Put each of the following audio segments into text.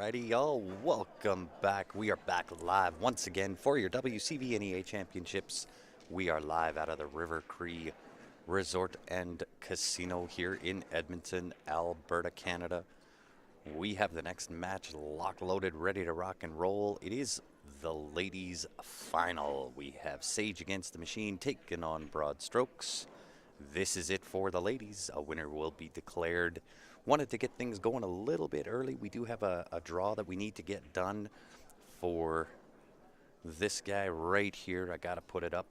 Alrighty, y'all, welcome back. We are back live once again for your WCVNEA Championships. We are live out of the River Cree Resort and Casino here in Edmonton, Alberta, Canada. We have the next match locked, loaded, ready to rock and roll. It is the ladies' final. We have Sage against the Machine taking on Broad Strokes. This is it for the ladies. A winner will be declared. Wanted to get things going a little bit early. We do have a draw that we need to get done for this guy right here. I gotta put it up.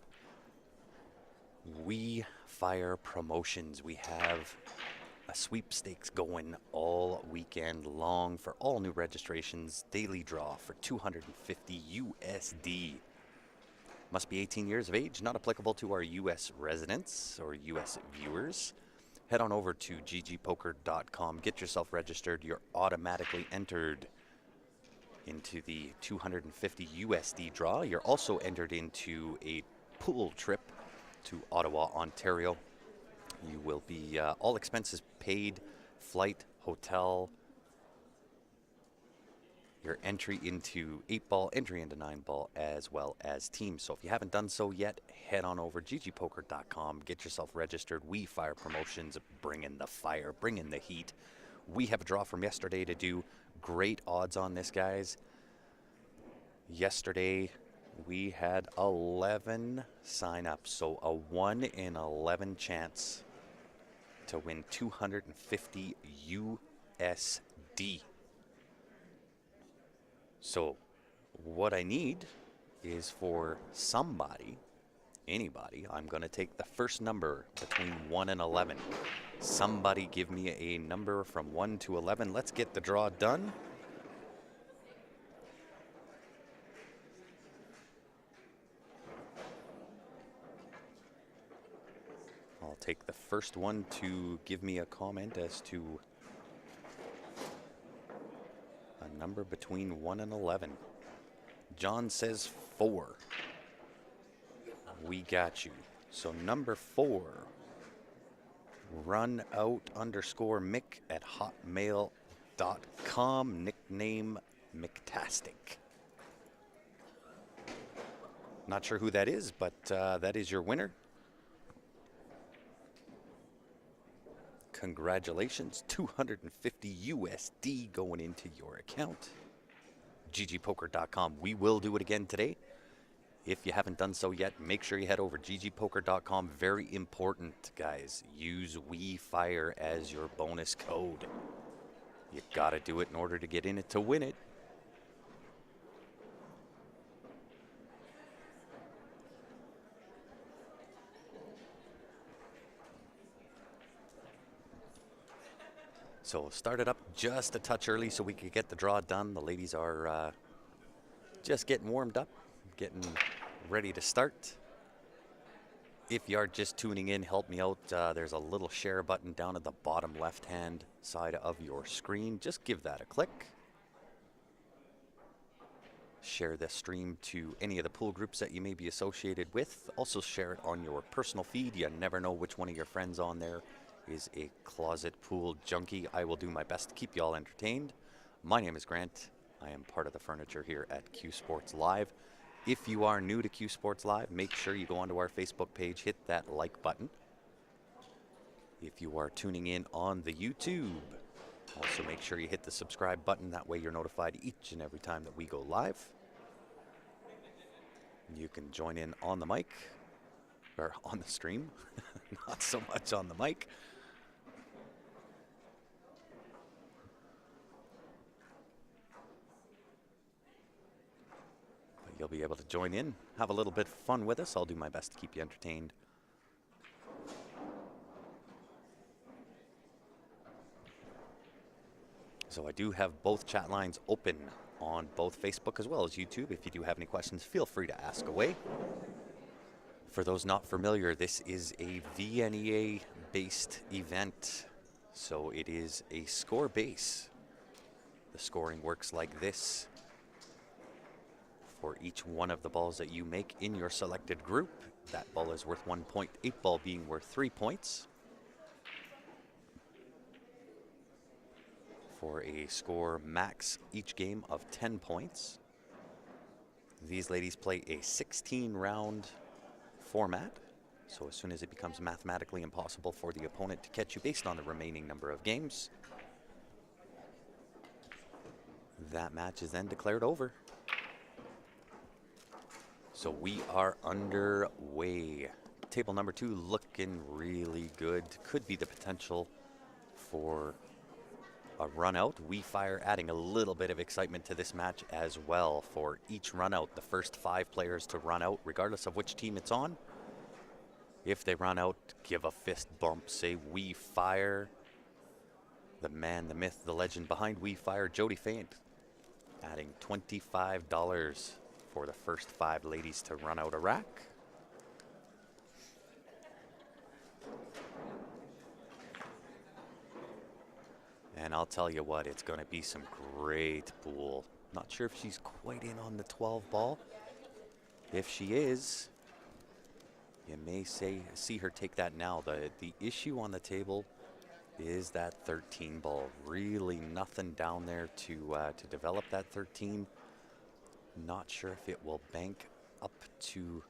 We Fire Promotions. We have a sweepstakes going all weekend long for all new registrations. Daily draw for 250 USD. Must be 18 years of age, not applicable to our US residents or US viewers. Head on over to ggpoker.com, get yourself registered. You're automatically entered into the 250 USD draw. You're also entered into a pool trip to Ottawa, Ontario. You will be all expenses paid, flight, hotel, your entry into 8-ball, entry into 9-ball, as well as teams. So if you haven't done so yet, head on over ggpoker.com, get yourself registered. We Fire Promotions, bring in the fire, bring in the heat. We have a draw from yesterday to do. Great odds on this, guys. Yesterday, we had 11 sign-ups, so a 1 in 11 chance to win 250 USD. So what I need is for somebody, anybody, I'm going to take the first number between 1 and 11. Somebody give me a number from 1 to 11. Let's get the draw done. I'll take the first one to give me a comment as to a number between 1 and 11. John says 4. We got you. So number 4, runout_Mick at hotmail.com, nickname Mctastic. Not sure who that is, but that is your winner. Congratulations, 250 USD going into your account. ggpoker.com. We will do it again today. If you haven't done so yet, make sure you head over ggpoker.com. Very important, guys. Use WeFire as your bonus code. You gotta do it in order to get in it to win it. So start it up just a touch early so we could get the draw done. The ladies are just getting warmed up, getting ready to start. If you are just tuning in, help me out. There's a little share button down at the bottom left-hand side of your screen. Just give that a click. Share this stream to any of the pool groups that you may be associated with. Also share it on your personal feed. You never know which one of your friends on there is a closet pool junkie. I will do my best to keep you all entertained. My name is Grant. I am part of the furniture here at Q Sports Live. If you are new to Q Sports Live, make sure you go onto our Facebook page, hit that like button. If you are tuning in on the YouTube, also make sure you hit the subscribe button. That way you're notified each and every time that we go live. You can join in on the mic, or on the stream, not so much on the mic. You'll be able to join in, have a little bit of fun with us. I'll do my best to keep you entertained. So I do have both chat lines open on both Facebook as well as YouTube. If you do have any questions, feel free to ask away. For those not familiar, this is a VNEA-based event, so it is a score base. The scoring works like this. For each one of the balls that you make in your selected group, that ball is worth 1 point, 8-ball being worth 3 points. for a score max each game of 10 points. These ladies play a 16-round format, so as soon as it becomes mathematically impossible for the opponent to catch you based on the remaining number of games, that match is then declared over. So we are underway. Table number 2 looking really good. Could be the potential for a run out. We Fire adding a little bit of excitement to this match as well. For each run out, the first 5 players to run out, regardless of which team it's on. If they run out, give a fist bump. Say We Fire. The man, the myth, the legend behind We Fire, Jody Faint, adding $25 for the first 5 ladies to run out a rack. And I'll tell you what, it's going to be some great pool. Not sure if she's quite in on the 12 ball. If she is, you may see her take that now. The issue on the table is that 13 ball. Really nothing down there to develop that 13. Not sure if it will bank up to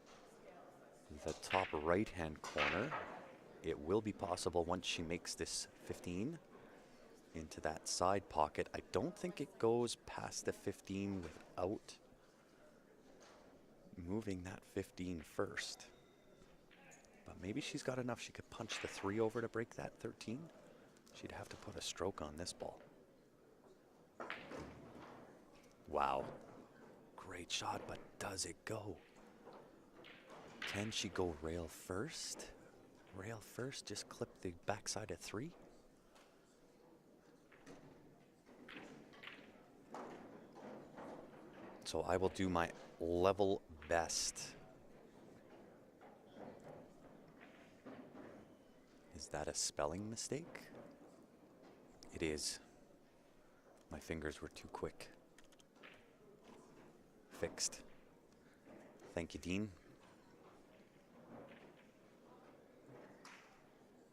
the top right-hand corner. It will be possible once she makes this 15 into that side pocket. I don't think it goes past the 15 without moving that 15 first. But maybe she's got enough. She could punch the 3 over to break that 13. She'd have to put a stroke on this ball. Wow. Great shot, but does it go? Can she go rail first? Rail first, just clip the backside of 3. So I will do my level best. Is that a spelling mistake? It is. My fingers were too quick. Fixed. Thank you, Dean.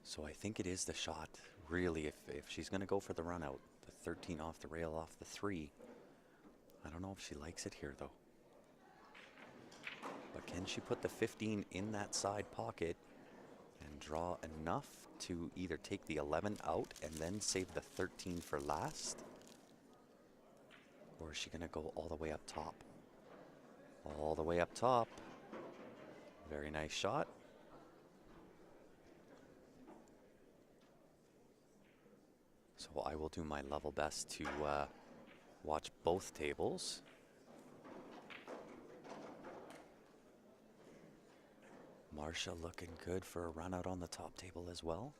So I think it is the shot. Really, if she's going to go for the run out, the 13 off the rail, off the 3. I don't know if she likes it here, though. But can she put the 15 in that side pocket and draw enough to either take the 11 out and then save the 13 for last? Or is she going to go all the way up top? All the way up top. Very nice shot. So I will do my level best to watch both tables. Marsha looking good for a run out on the top table as well.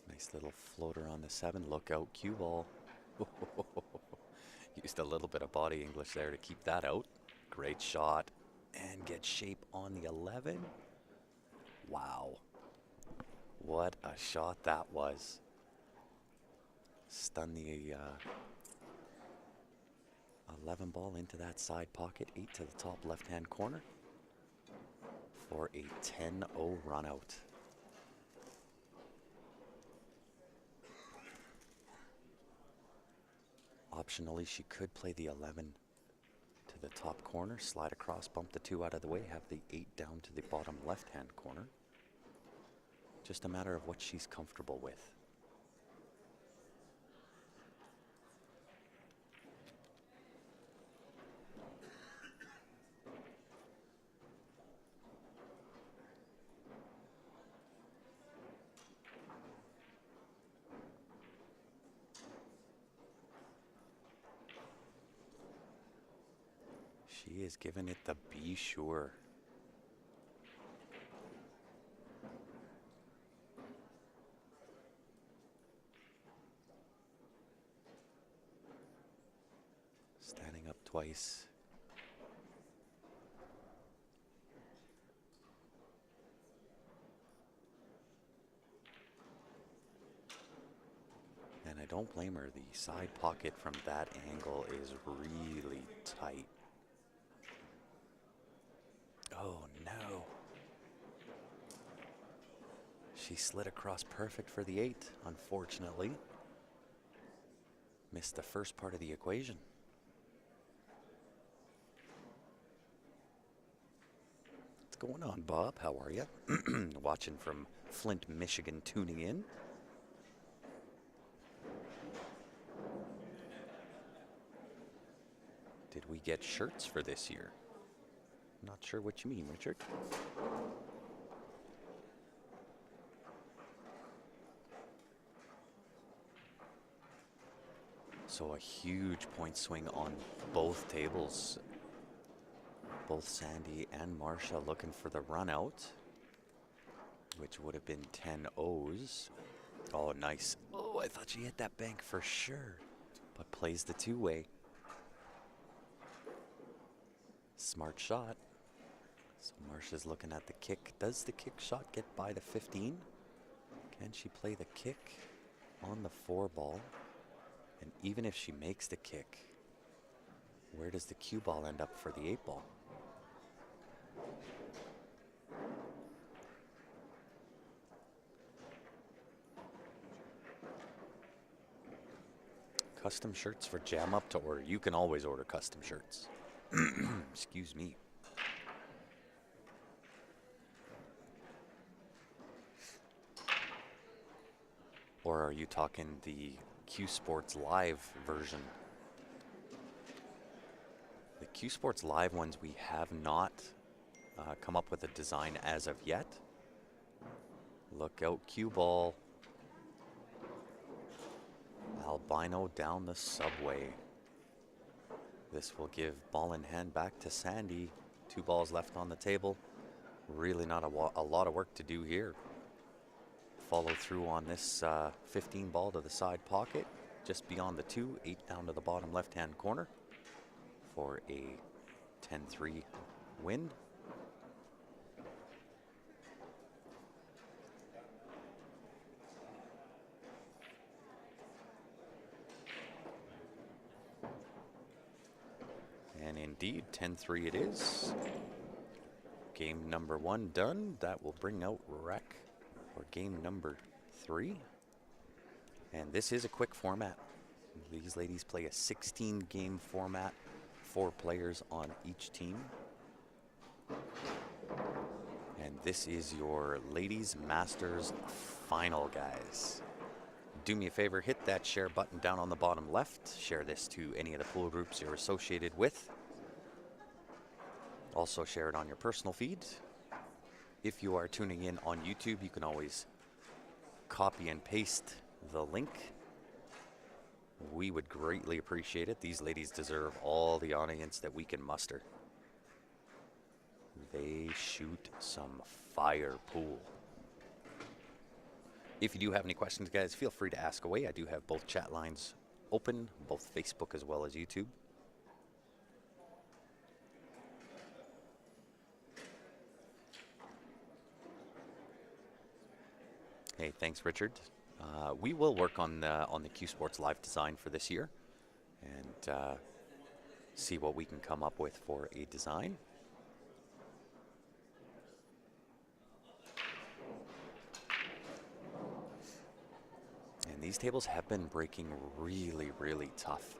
Nice little floater on the 7. Look out, cue ball. Used a little bit of body English there to keep that out. Great shot. And get shape on the 11. Wow. What a shot that was. Stun the 11 ball into that side pocket. 8 to the top left-hand corner for a 10-0 run out. Optionally, she could play the 11 to the top corner, slide across, bump the 2 out of the way, have the 8 down to the bottom left-hand corner. Just a matter of what she's comfortable with. She is giving it the be sure. Standing up twice. And I don't blame her. The side pocket from that angle is really tight. She slid across perfect for the 8, unfortunately. Missed the first part of the equation. What's going on, Bob? How are you? Watching from Flint, Michigan, tuning in. Did we get shirts for this year? Not sure what you mean, Richard. So a huge point swing on both tables. Both Sandy and Marsha looking for the run out, which would have been 10 O's. Oh, nice. Oh, I thought she hit that bank for sure, but plays the two-way. Smart shot. So Marsha's looking at the kick. Does the kick shot get by the 15? Can she play the kick on the 4 ball? And even if she makes the kick, where does the cue ball end up for the 8 ball? Custom shirts for Jam Up to order. You can always order custom shirts. Excuse me. Or are you talking the Q Sports Live version? The Q Sports Live ones, we have not come up with a design as of yet. Look out, cue ball. Albino down the subway. This will give ball in hand back to Sandy. 2 balls left on the table. Really not a lot of work to do here. Follow through on this 15 ball to the side pocket, just beyond the 2, 8 down to the bottom left-hand corner for a 10-3 win. And indeed, 10-3 it is. Game number 1 done. That will bring out Rec for game number 3. And this is a quick format. These ladies play a 16-game format, 4 players on each team. And this is your Ladies Masters final, guys. Do me a favor, hit that share button down on the bottom left. Share this to any of the pool groups you're associated with. Also share it on your personal feed. If you are tuning in on YouTube, you can always copy and paste the link. We would greatly appreciate it. These ladies deserve all the audience that we can muster. They shoot some fire pool. If you do have any questions, guys, feel free to ask away. I do have both chat lines open, both Facebook as well as YouTube. Hey, thanks, Richard. We will work on the Q Sports Live design for this year and see what we can come up with for a design. And these tables have been breaking really, really tough.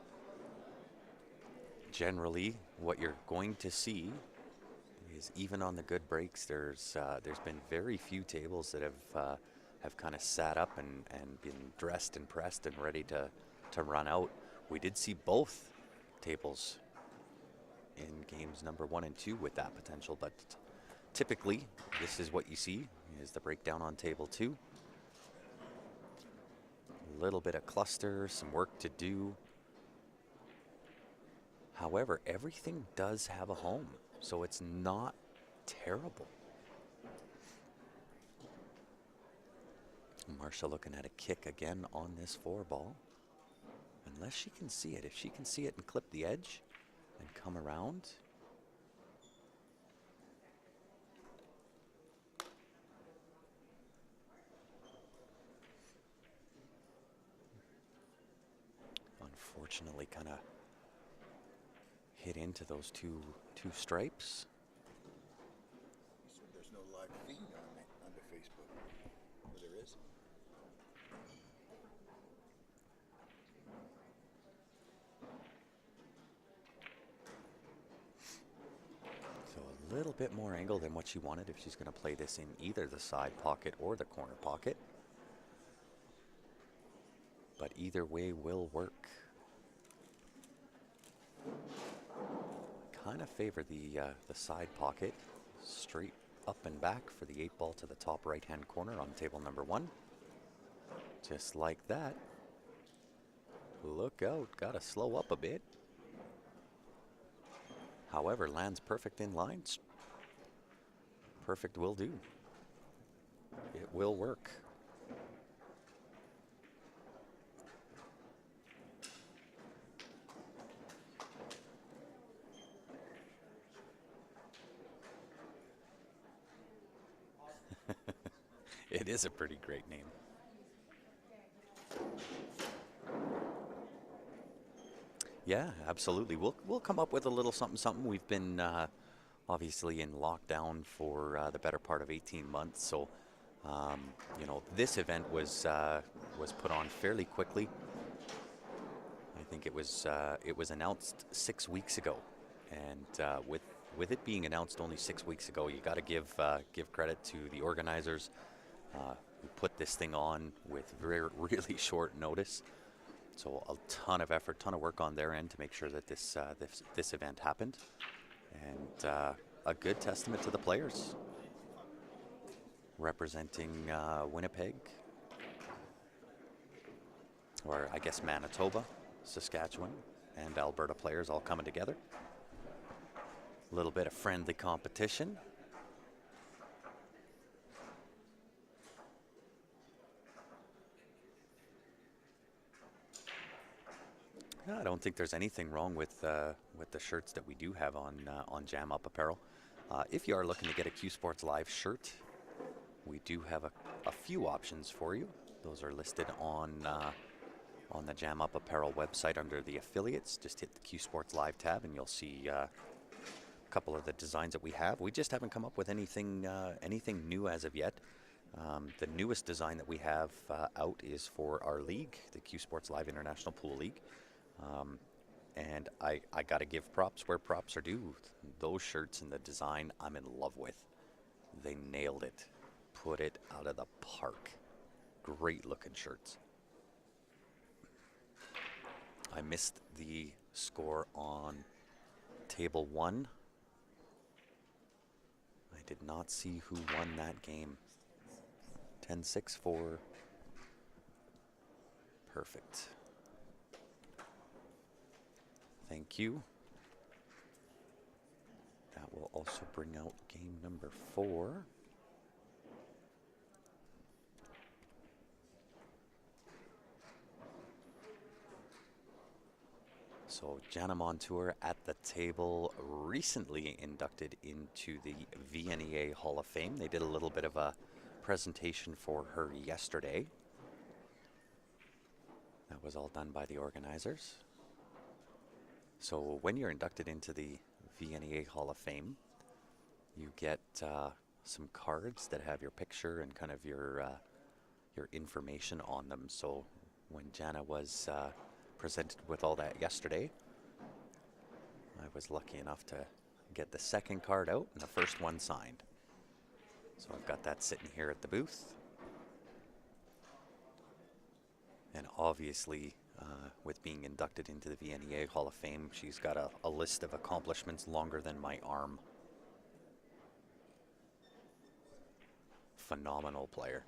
Generally, what you're going to see is even on the good breaks, there's been very few tables that have kind of sat up and been dressed and pressed and ready to run out. We did see both tables in games number 1 and 2 with that potential, but typically this is what you see is the breakdown on table 2. A little bit of cluster, some work to do. However, everything does have a home, so it's not terrible. Marsha looking at a kick again on this 4 ball. Unless she can see it. If she can see it and clip the edge and come around. Unfortunately, kind of hit into those two stripes. There's no live feed on the Facebook. So a little bit more angle than what she wanted if she's going to play this in either the side pocket or the corner pocket. But either way will work. Kind of favor the side pocket, straight up and back for the 8-ball to the top right-hand corner on table number 1. Just like that. Look out, gotta slow up a bit. However, lands perfect in lines. Perfect will do. It will work. It is a pretty great name. Yeah, absolutely. We'll come up with a little something. We've been obviously in lockdown for the better part of 18 months, so you know, this event was put on fairly quickly. I think it was announced 6 weeks ago, and with it being announced only 6 weeks ago, you got to give credit to the organizers who put this thing on with really short notice. So a ton of effort, ton of work on their end to make sure that this event happened, and a good testament to the players representing Winnipeg, or I guess Manitoba, Saskatchewan, and Alberta players all coming together. A little bit of friendly competition. I don't think there's anything wrong with the shirts that we do have on Jam Up Apparel. If you are looking to get a Q Sports Live shirt, we do have a few options for you. Those are listed on the Jam Up Apparel website under the affiliates. Just hit the Q Sports Live tab and you'll see a couple of the designs that we have. We just haven't come up with anything new as of yet. The newest design that we have out is for our league, the Q Sports Live International Pool League. And I got to give props where props are due. Those shirts and the design I'm in love with. They nailed it. Put it out of the park. Great looking shirts. I missed the score on table 1. I did not see who won that game. 10-6 for... Perfect. Thank you. That will also bring out game number 4. So Jana Montour at the table, recently inducted into the VNEA Hall of Fame. They did a little bit of a presentation for her yesterday. That was all done by the organizers. So when you're inducted into the VNEA Hall of Fame, you get some cards that have your picture and kind of your information on them. So when Jana was presented with all that yesterday, I was lucky enough to get the second card out and the first one signed. So I've got that sitting here at the booth. And obviously, with being inducted into the VNEA Hall of Fame, she's got a list of accomplishments longer than my arm. Phenomenal player.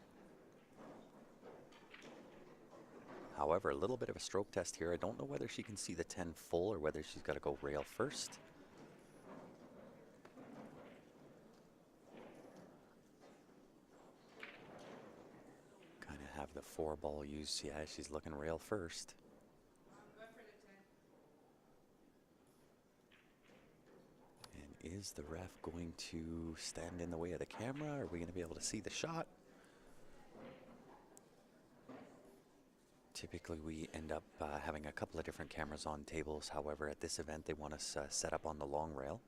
However, a little bit of a stroke test here. I don't know whether she can see the 10 full or whether she's got to go rail first. Kind of have the 4-ball use. Yeah, she's looking rail first. And is the ref going to stand in the way of the camera? Are we going to be able to see the shot? Typically, we end up having a couple of different cameras on tables. However, at this event, they want us set up on the long rail.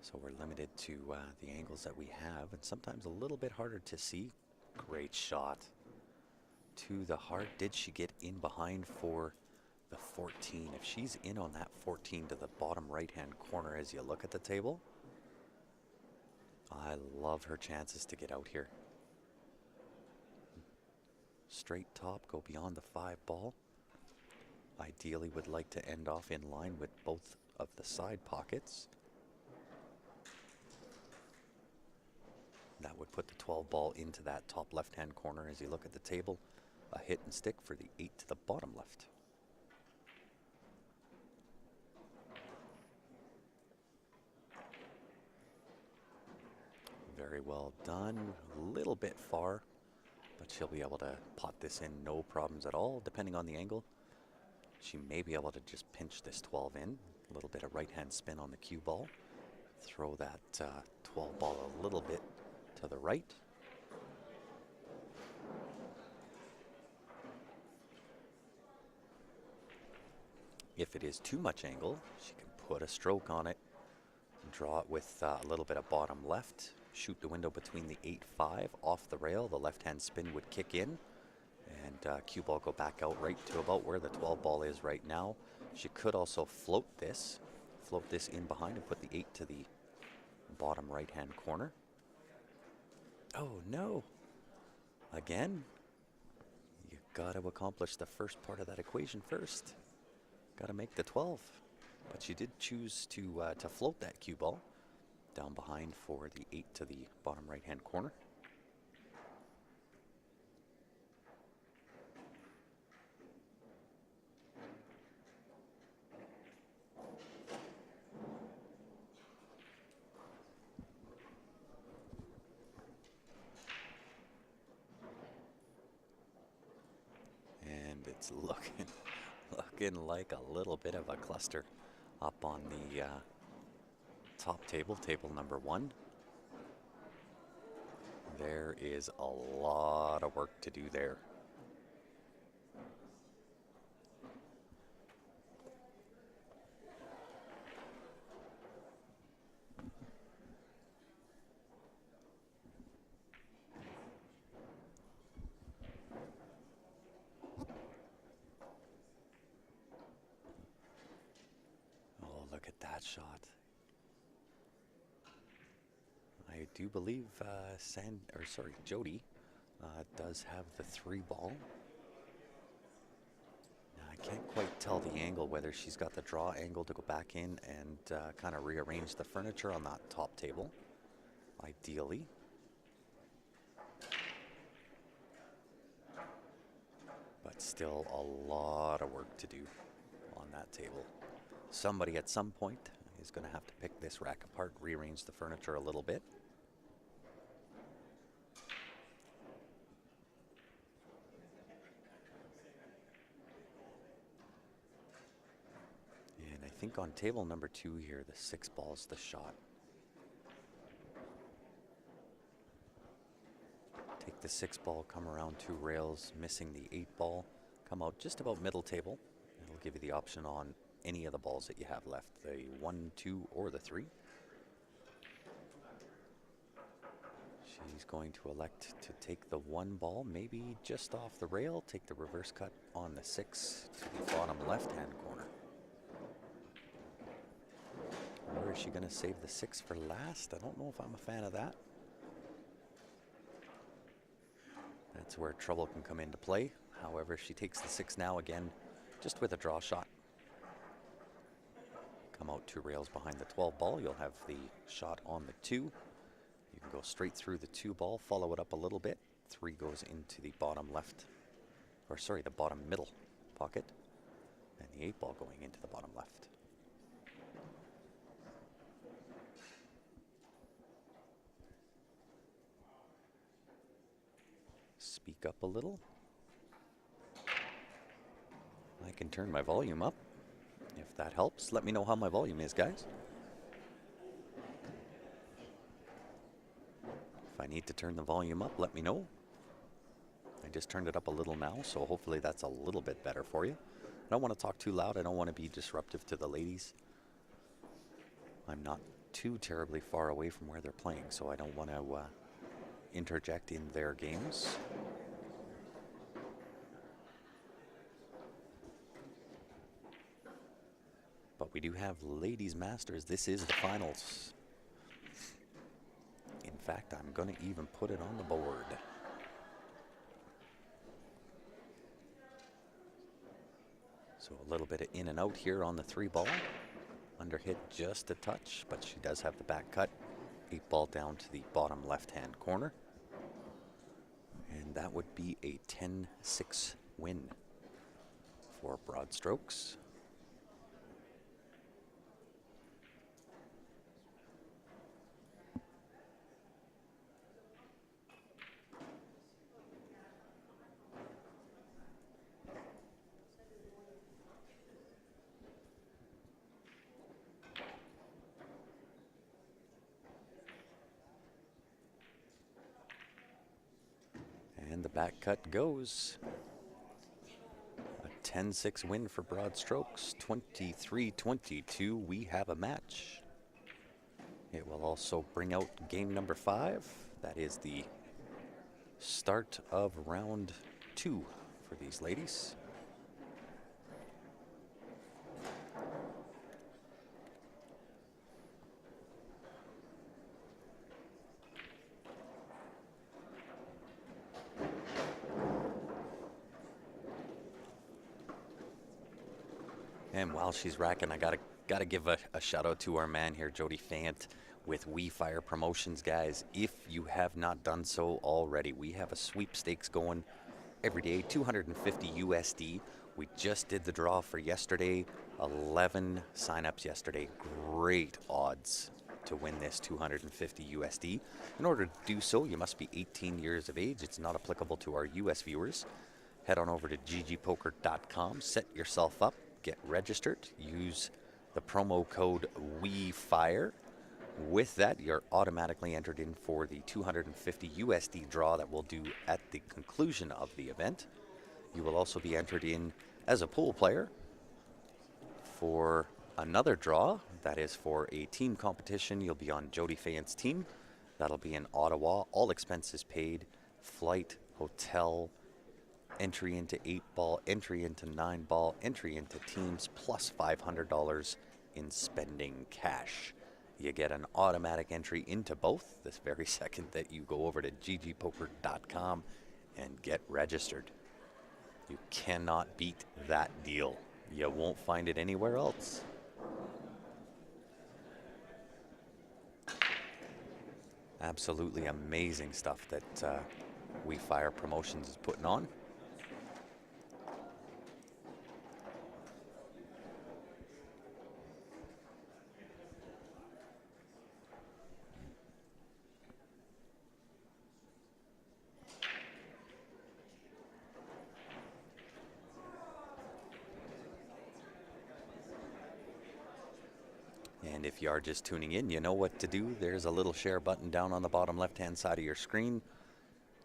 So we're limited to the angles that we have, and sometimes a little bit harder to see Great shot. To the heart. Did she get in behind for the 14? If she's in on that 14 to the bottom right-hand corner as you look at the table, I love her chances to get out here. Straight top, go beyond the 5 ball. Ideally would like to end off in line with both of the side pockets. That would put the 12 ball into that top left-hand corner as you look at the table. A hit and stick for the 8 to the bottom left. Very well done. A little bit far, but she'll be able to pot this in no problems at all, depending on the angle. She may be able to just pinch this 12 in. A little bit of right-hand spin on the cue ball. Throw that 12 ball a little bit to the right. If it is too much angle, she can put a stroke on it, draw it with a little bit of bottom left, shoot the window between the 8-5 off the rail. The left-hand spin would kick in, and cue ball go back out right to about where the 12 ball is right now. She could also float this in behind and put the 8 to the bottom right-hand corner. Oh no! Again, you got to accomplish the first part of that equation first. Got to make the 12, but she did choose to float that cue ball down behind for the 8 to the bottom right-hand corner. And it's looking like a little bit of a cluster up on the top table, table number 1. There is a lot of work to do there. Look at that shot. I do believe Jody does have the 3 ball. Now, I can't quite tell the angle, whether she's got the draw angle to go back in and kind of rearrange the furniture on that top table, ideally. But still a lot of work to do on that table. Somebody at some point is going to have to pick this rack apart, rearrange the furniture a little bit. And I think on table number 2 here, the 6 ball's the shot. Take the 6 ball, come around 2 rails, missing the 8 ball, come out just about middle table. It'll give you the option on any of the balls that you have left, the 1, 2, or the 3. She's going to elect to take the 1 ball, maybe just off the rail, take the reverse cut on the 6 to the bottom left-hand corner. Or is she going to save the 6 for last? I don't know if I'm a fan of that. That's where trouble can come into play. However, she takes the 6 now, again, just with a draw shot. Come out 2 rails behind the 12 ball. You'll have the shot on the 2. You can go straight through the 2 ball, follow it up a little bit. 3 goes into the bottom left, or sorry, the bottom middle pocket. And the 8 ball going into the bottom left. Speak up a little. I can turn my volume up. If that helps, let me know how my volume is, guys. If I need to turn the volume up, let me know. I just turned it up a little now, so hopefully that's a little bit better for you. I don't want to talk too loud. I don't want to be disruptive to the ladies. I'm not too terribly far away from where they're playing, so I don't want to interject in their games. But we do have Ladies Masters. This is the finals. In fact, I'm going to even put it on the board. So a little bit of in and out here on the 3-ball. Underhit just a touch, but she does have the back cut. 8-ball down to the bottom left-hand corner. And that would be a 10-6 win for Broad Strokes. And the back cut goes. A 10-6 win for Broad Strokes. 23-22, we have a match. It will also bring out game number 5. That is the start of round 2 for these ladies. And while she's racking, I gotta give a shout out to our man here, Jody Fant, with We Fire Promotions, guys. If you have not done so already, we have a sweepstakes going every day, 250 USD. We just did the draw for yesterday, 11 signups yesterday. Great odds to win this 250 USD. In order to do so, you must be 18 years of age. It's not applicable to our US viewers. Head on over to ggpoker.com, set yourself up, get registered, use the promo code WeFire. With that, you're automatically entered in for the 250 USD draw that we'll do at the conclusion of the event. You will also be entered in as a pool player for another draw. That is for a team competition. You'll be on Jody Fant's team. That'll be in Ottawa. All expenses paid, flight, hotel, entry into 8-ball, entry into 9-ball, entry into teams, plus $500 in spending cash. You get an automatic entry into both this very second that you go over to ggpoker.com and get registered. You cannot beat that deal. You won't find it anywhere else. Absolutely amazing stuff that We Fire Promotions is putting on. And if you are just tuning in, you know what to do. There's a little share button down on the bottom left-hand side of your screen.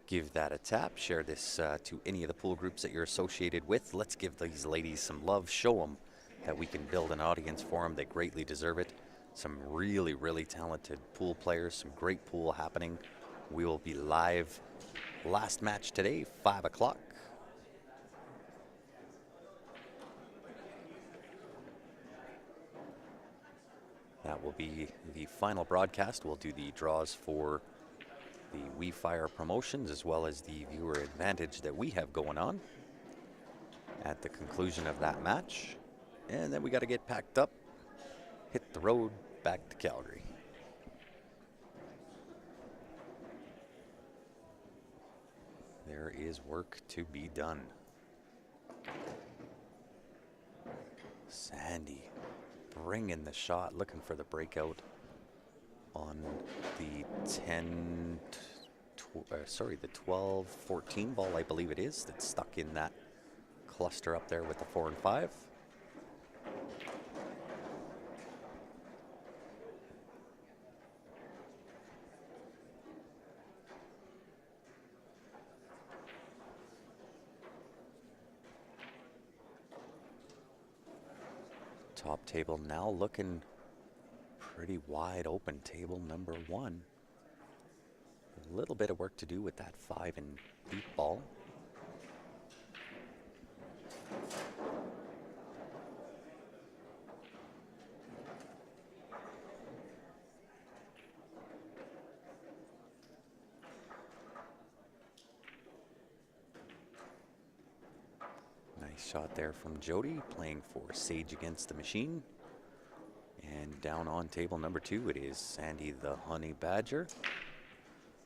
Give that a tap. Share this to any of the pool groups that you're associated with. Let's give these ladies some love. Show them that we can build an audience for them. They greatly deserve it. Some really, really talented pool players. Some great pool happening. We will be live. Last match today, 5 o'clock. That will be the final broadcast. We'll do the draws for the We Fire Promotions as well as the viewer advantage that we have going on at the conclusion of that match. And then we got to get packed up, hit the road back to Calgary. There is work to be done. Sandy bringing the shot, looking for the breakout on the 12-14 ball, I believe it is, that's stuck in that cluster up there with the 4 and 5. Top table now looking pretty wide open. Table number 1. A little bit of work to do with that 5 and 8 ball. Nice shot there from Jody, playing for Sage Against the Machine. And down on table number 2, it is Sandy the Honey Badger.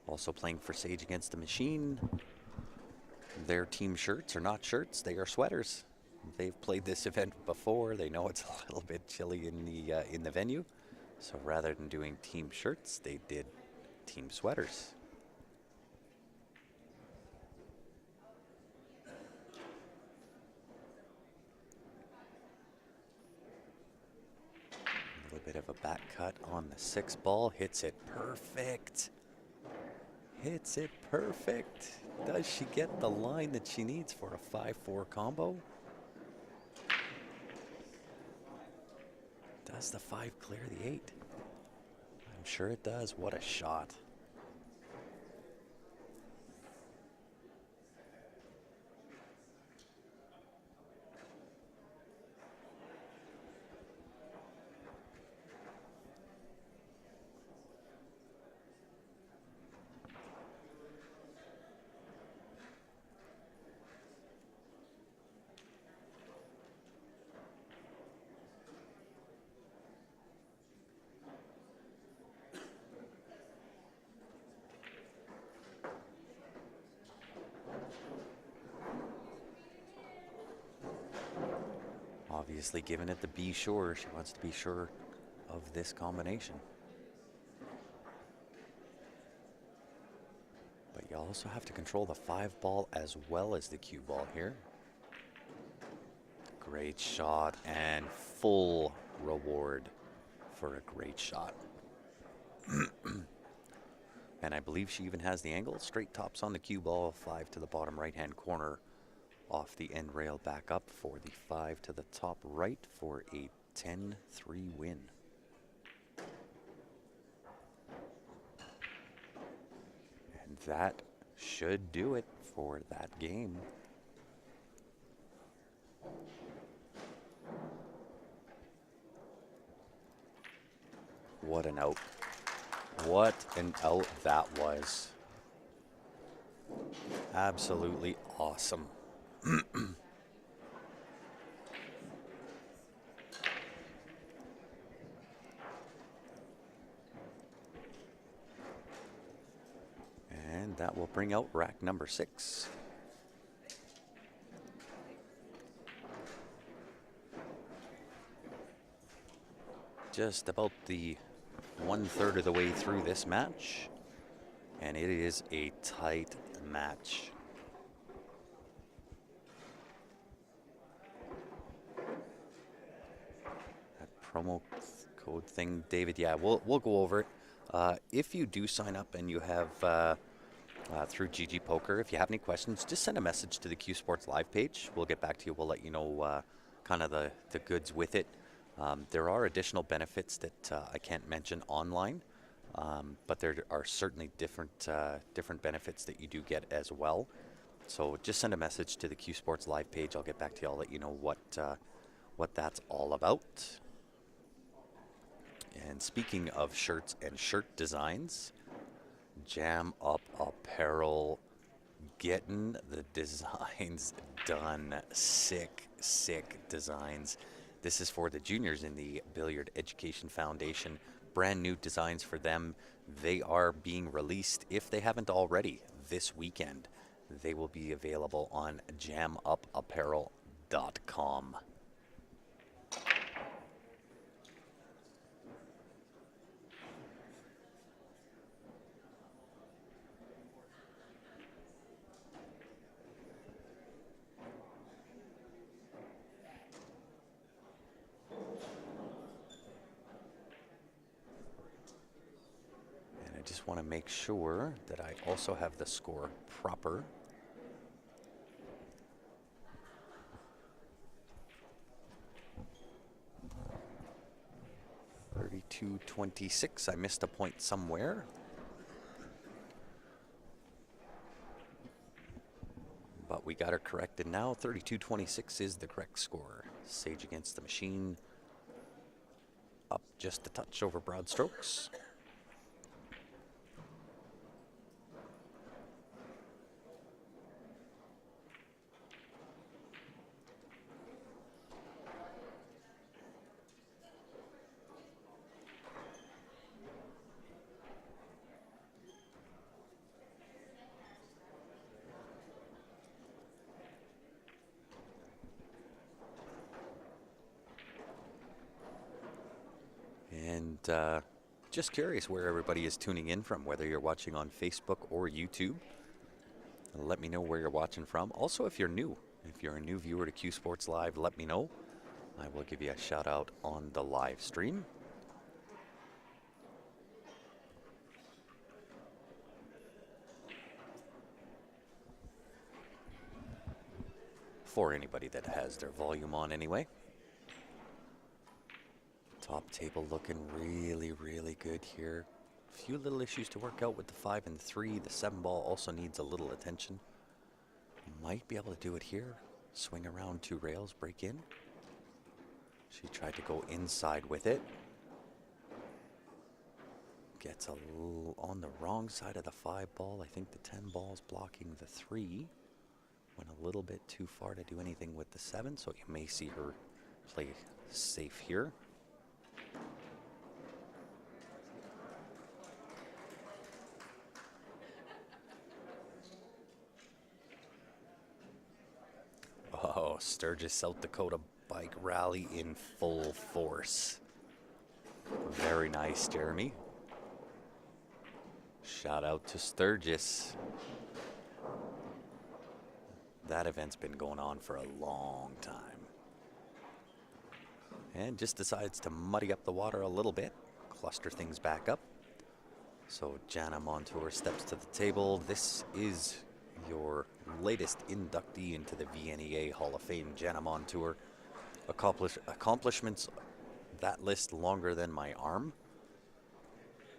Also playing for Sage Against the Machine. Their team shirts are not shirts, they are sweaters. They've played this event before. They know it's a little bit chilly in the venue. So rather than doing team shirts, they did team sweaters. A little bit of a back cut on the 6 ball. Hits it perfect. Hits it perfect. Does she get the line that she needs for a 5-4 combo? Does the 5 clear the 8? I'm sure it does. What a shot. Obviously giving it the be sure. She wants to be sure of this combination. But you also have to control the 5 ball as well as the cue ball here. Great shot and full reward for a great shot. And I believe she even has the angle. Straight tops on the cue ball, 5 to the bottom right-hand corner. Off the end rail back up for the 5 to the top right for a 10-3 win. And that should do it for that game. What an out. What an out that was. Absolutely awesome. And that will bring out rack number 6. Just about the 1/3 of the way through this match, and it is a tight match. That promo code thing, David, yeah, we'll go over it. If you do sign up and you have through GG Poker, if you have any questions, just send a message to the Q Sports Live page. We'll get back to you. We'll let you know kind of the goods with it. There are additional benefits that I can't mention online, but there are certainly different benefits that you do get as well. So just send a message to the Q Sports Live page. I'll get back to you. I'll let you know what that's all about. And speaking of shirts and shirt designs, Jam Up Apparel getting the designs done. Sick designs. This is for the juniors in the Billiard Education Foundation. Brand new designs for them. They are being released, if they haven't already, this weekend. They will be available on jamupapparel.com. Just want to make sure that I also have the score proper. $32-26. I missed a point somewhere. But we got her corrected now. 32-26 is the correct score. Sage against the machine. Up just a touch over broad strokes. And just curious where everybody is tuning in from, whether you're watching on Facebook or YouTube. Let me know where you're watching from. Also, if you're a new viewer to Q Sports Live, let me know. I will give you a shout out on the live stream. For anybody that has their volume on anyway. Top table looking really, really good here. A few little issues to work out with the 5 and 3. The 7 ball also needs a little attention. Might be able to do it here. Swing around 2 rails, break in. She tried to go inside with it. Gets a little on the wrong side of the 5 ball. I think the 10 ball is blocking the 3. Went a little bit too far to do anything with the 7, so you may see her play safe here. Oh, Sturgis, South Dakota bike rally in full force. Very nice, Jeremy. Shout out to Sturgis. That event's been going on for a long time. And just decides to muddy up the water a little bit, cluster things back up. So Jana Montour steps to the table. This is your latest inductee into the VNEA Hall of Fame, Jana Montour. Accomplishments, that list longer than my arm.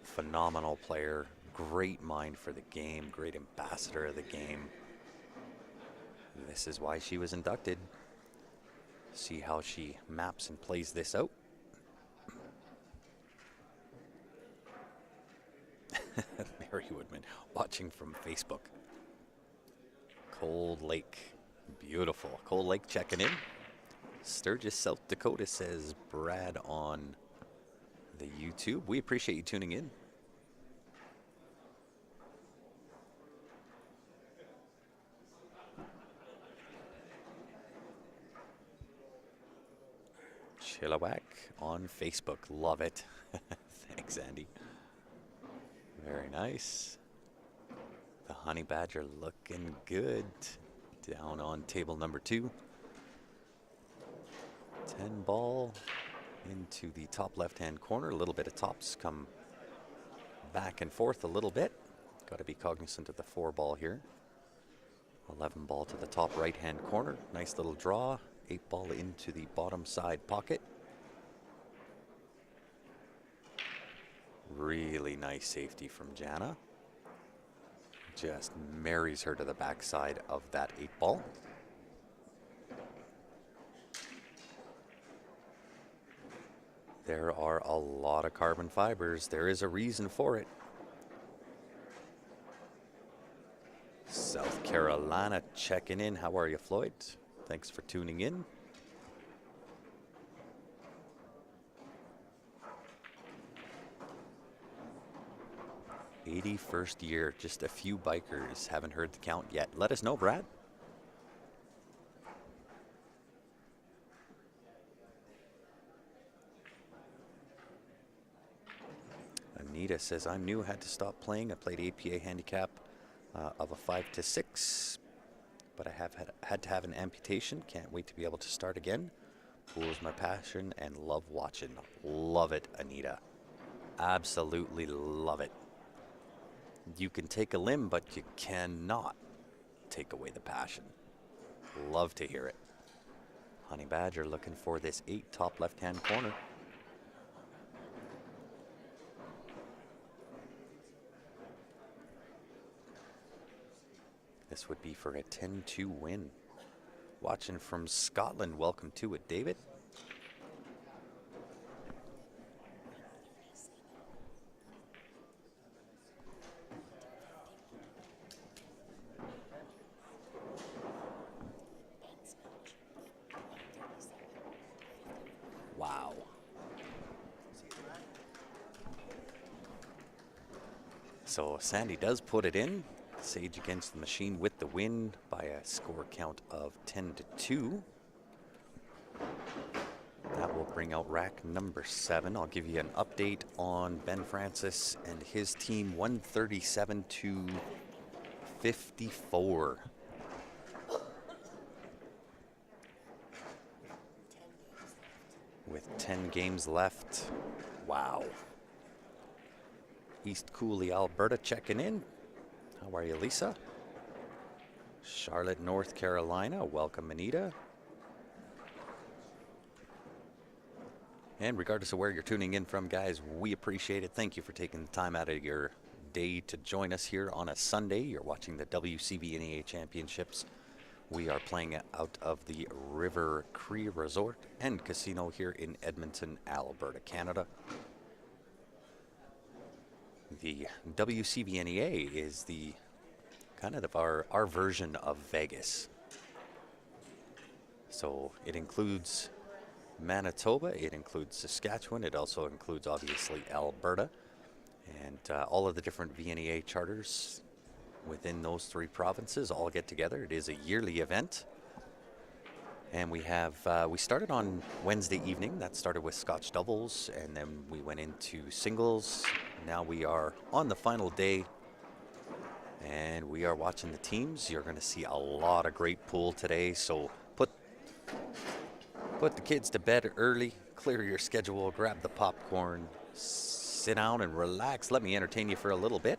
Phenomenal player, great mind for the game, great ambassador of the game. This is why she was inducted. See how she maps and plays this out. Mary Woodman watching from Facebook. Cold Lake, beautiful. Cold Lake checking in. Sturgis, South Dakota, says Brad on the YouTube. We appreciate you tuning in. Chilliwack on Facebook. Love it. Thanks, Andy. Very nice. The Honey Badger looking good. Down on table number 2. 10 ball into the top left-hand corner. A little bit of tops come back and forth a little bit. Got to be cognizant of the 4 ball here. 11 ball to the top right-hand corner. Nice little draw. 8 ball into the bottom side pocket. Really nice safety from Jana. Just marries her to the backside of that 8 ball. There are a lot of carbon fibers. There is a reason for it. South Carolina checking in. How are you, Floyd? Thanks for tuning in. '81st year, just a few bikers haven't heard the count yet. Let us know, Brad. Anita says, I'm new, had to stop playing. I played APA handicap of a 5 to 6, but I have had to have an amputation. Can't wait to be able to start again. Pool is my passion and love watching. Love it, Anita. Absolutely love it. You can take a limb, but you cannot take away the passion. Love to hear it. Honey Badger looking for this 8 top left-hand corner. The this would be for a 10-2 win. Watching from Scotland, welcome to it, David. Wow. So Sandy does put it in. Sage against the machine with the win by a score count of 10-2. That will bring out rack number 7. I'll give you an update on Ben Francis and his team, 137-54. With 10 games left. Wow. East Cooley, Alberta checking in. How are you, Lisa? Charlotte, North Carolina. Welcome, Anita. And regardless of where you're tuning in from, guys, we appreciate it. Thank you for taking the time out of your day to join us here on a Sunday. You're watching the WCVNEA Championships. We are playing out of the River Cree Resort and Casino here in Edmonton, Alberta, Canada. The WCVNEA is the kind of our version of Vegas. So it includes Manitoba, it includes Saskatchewan, it also includes obviously Alberta, and all of the different VNEA charters within those 3 provinces all get together. It is a yearly event. And we started on Wednesday evening. That started with Scotch doubles, and then we went into singles. Now we are on the final day, and we are watching the teams. You're going to see a lot of great pool today, so put the kids to bed early, clear your schedule, grab the popcorn, sit down and relax. Let me entertain you for a little bit.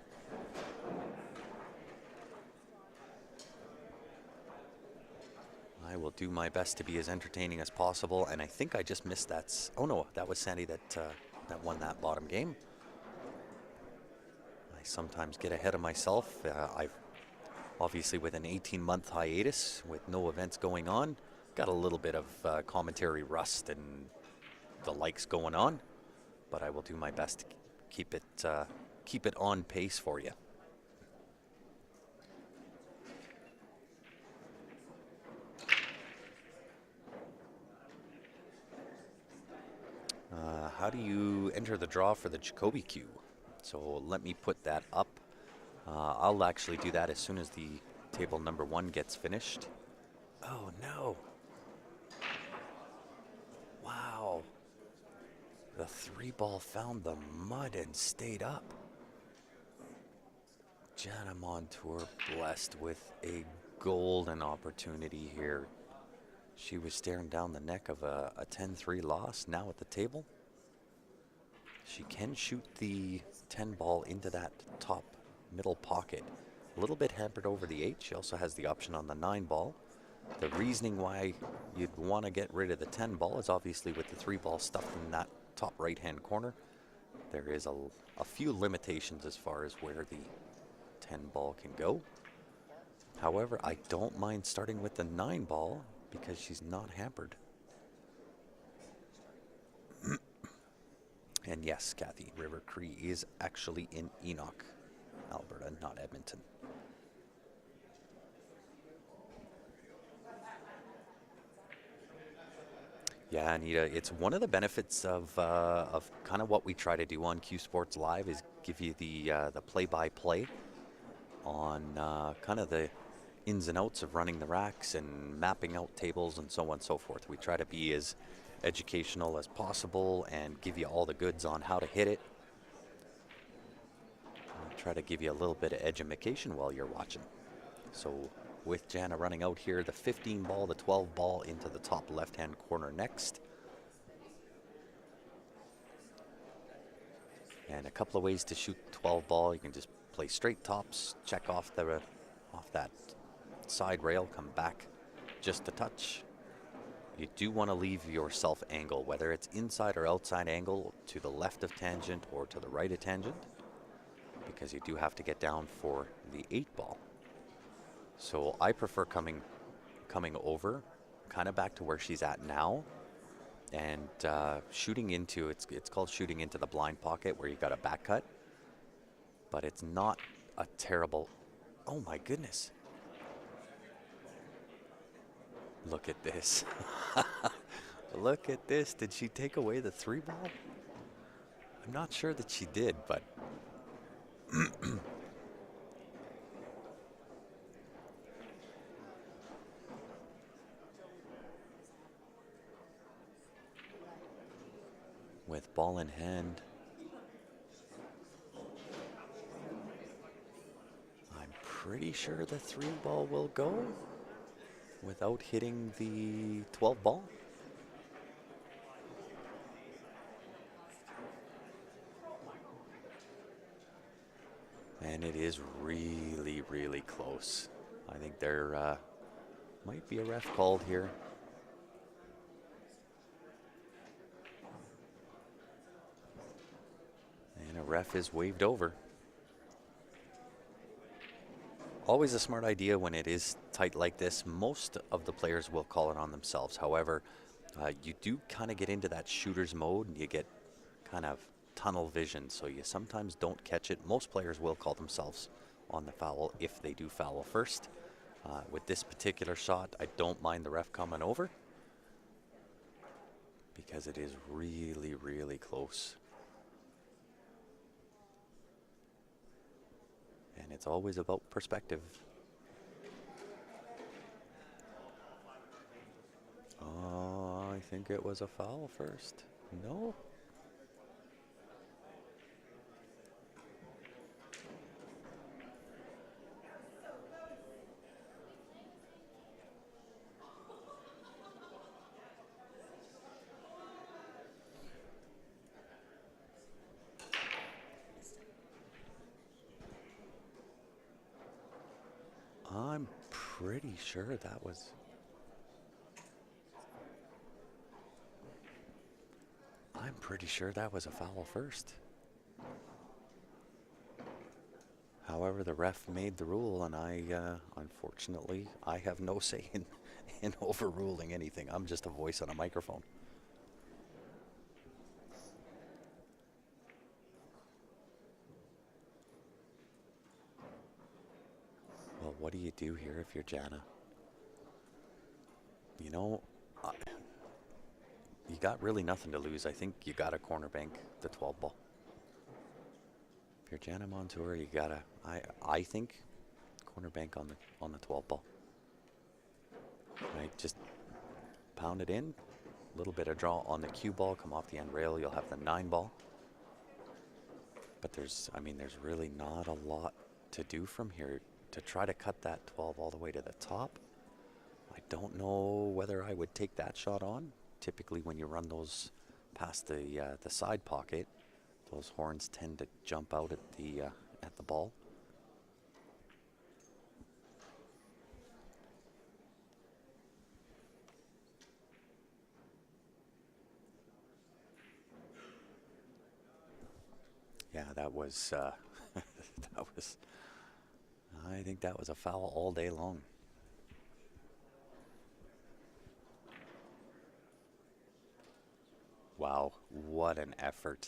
I will do my best to be as entertaining as possible, and I think I just missed that. Oh no, that was Sandy that won that bottom game. I sometimes get ahead of myself. I've obviously, with an 18-month hiatus with no events going on, got a little bit of commentary rust and the likes going on, but I will do my best to keep it on pace for you. How do you enter the draw for the Jacoby Q? So let me put that up. I'll actually do that as soon as the table number 1 gets finished. Oh no. Wow. The 3-ball found the mud and stayed up. Jana Montour blessed with a golden opportunity here. She was staring down the neck of a 10-3 loss. Now at the table, she can shoot the 10 ball into that top middle pocket. A little bit hampered over the 8. She also has the option on the 9 ball. The reasoning why you'd want to get rid of the 10 ball is obviously with the 3 ball stuffed in that top right hand corner. There is a few limitations as far as where the 10 ball can go. However, I don't mind starting with the 9 ball because she's not hampered. And yes, Kathy, River Cree is actually in Enoch, Alberta, not Edmonton. Yeah, Anita, it's one of the benefits of kind of what we try to do on Q Sports Live is give you the play-by-play on kind of the ins and outs of running the racks and mapping out tables and so on and so forth. We try to be as educational as possible and give you all the goods on how to hit it. I'll try to give you a little bit of edumacation while you're watching. So with Jana running out here, the 15 ball, the 12 ball into the top left-hand corner next. And a couple of ways to shoot 12 ball. You can just play straight tops, check off that side rail, come back just a touch. You do want to leave yourself angle, whether it's inside or outside angle, to the left of tangent or to the right of tangent, because you do have to get down for the 8 ball. So I prefer coming over, kind of back to where she's at now, and shooting into it's called shooting into the blind pocket where you got a back cut, but it's not a terrible. Oh my goodness! Look at this! Look at this! Did she take away the 3 ball? I'm not sure that she did, but with ball in hand, I'm pretty sure the 3 ball will go without hitting the 12 ball. And it is really, really close. I think there might be a ref called here. And a ref is waved over. Always a smart idea when it is tight like this. Most of the players will call it on themselves. However, you do kind of get into that shooter's mode and you get kind of tunnel vision, so you sometimes don't catch it. Most players will call themselves on the foul if they do foul first. With this particular shot, I don't mind the ref coming over because it is really, really close. And it's always about perspective. Oh, I think it was a foul first. No? I'm pretty sure that was... I'm pretty sure that was a foul first. However, the ref made the rule, and unfortunately, I have no say in overruling anything. I'm just a voice on a microphone. Well, what do you do here if you're Jana? You know, you got really nothing to lose. I think you got to corner bank the 12 ball. If you're Jana Montour, you gotta. I think corner bank on the 12 ball. Right, just pound it in. A little bit of draw on the cue ball. Come off the end rail. You'll have the 9 ball. But there's really not a lot to do from here to try to cut that 12 all the way to the top. I don't know whether I would take that shot on. Typically, when you run those past the side pocket, those horns tend to jump out at the ball. Yeah, that was that was. I think that was a foul all day long. Wow, what an effort.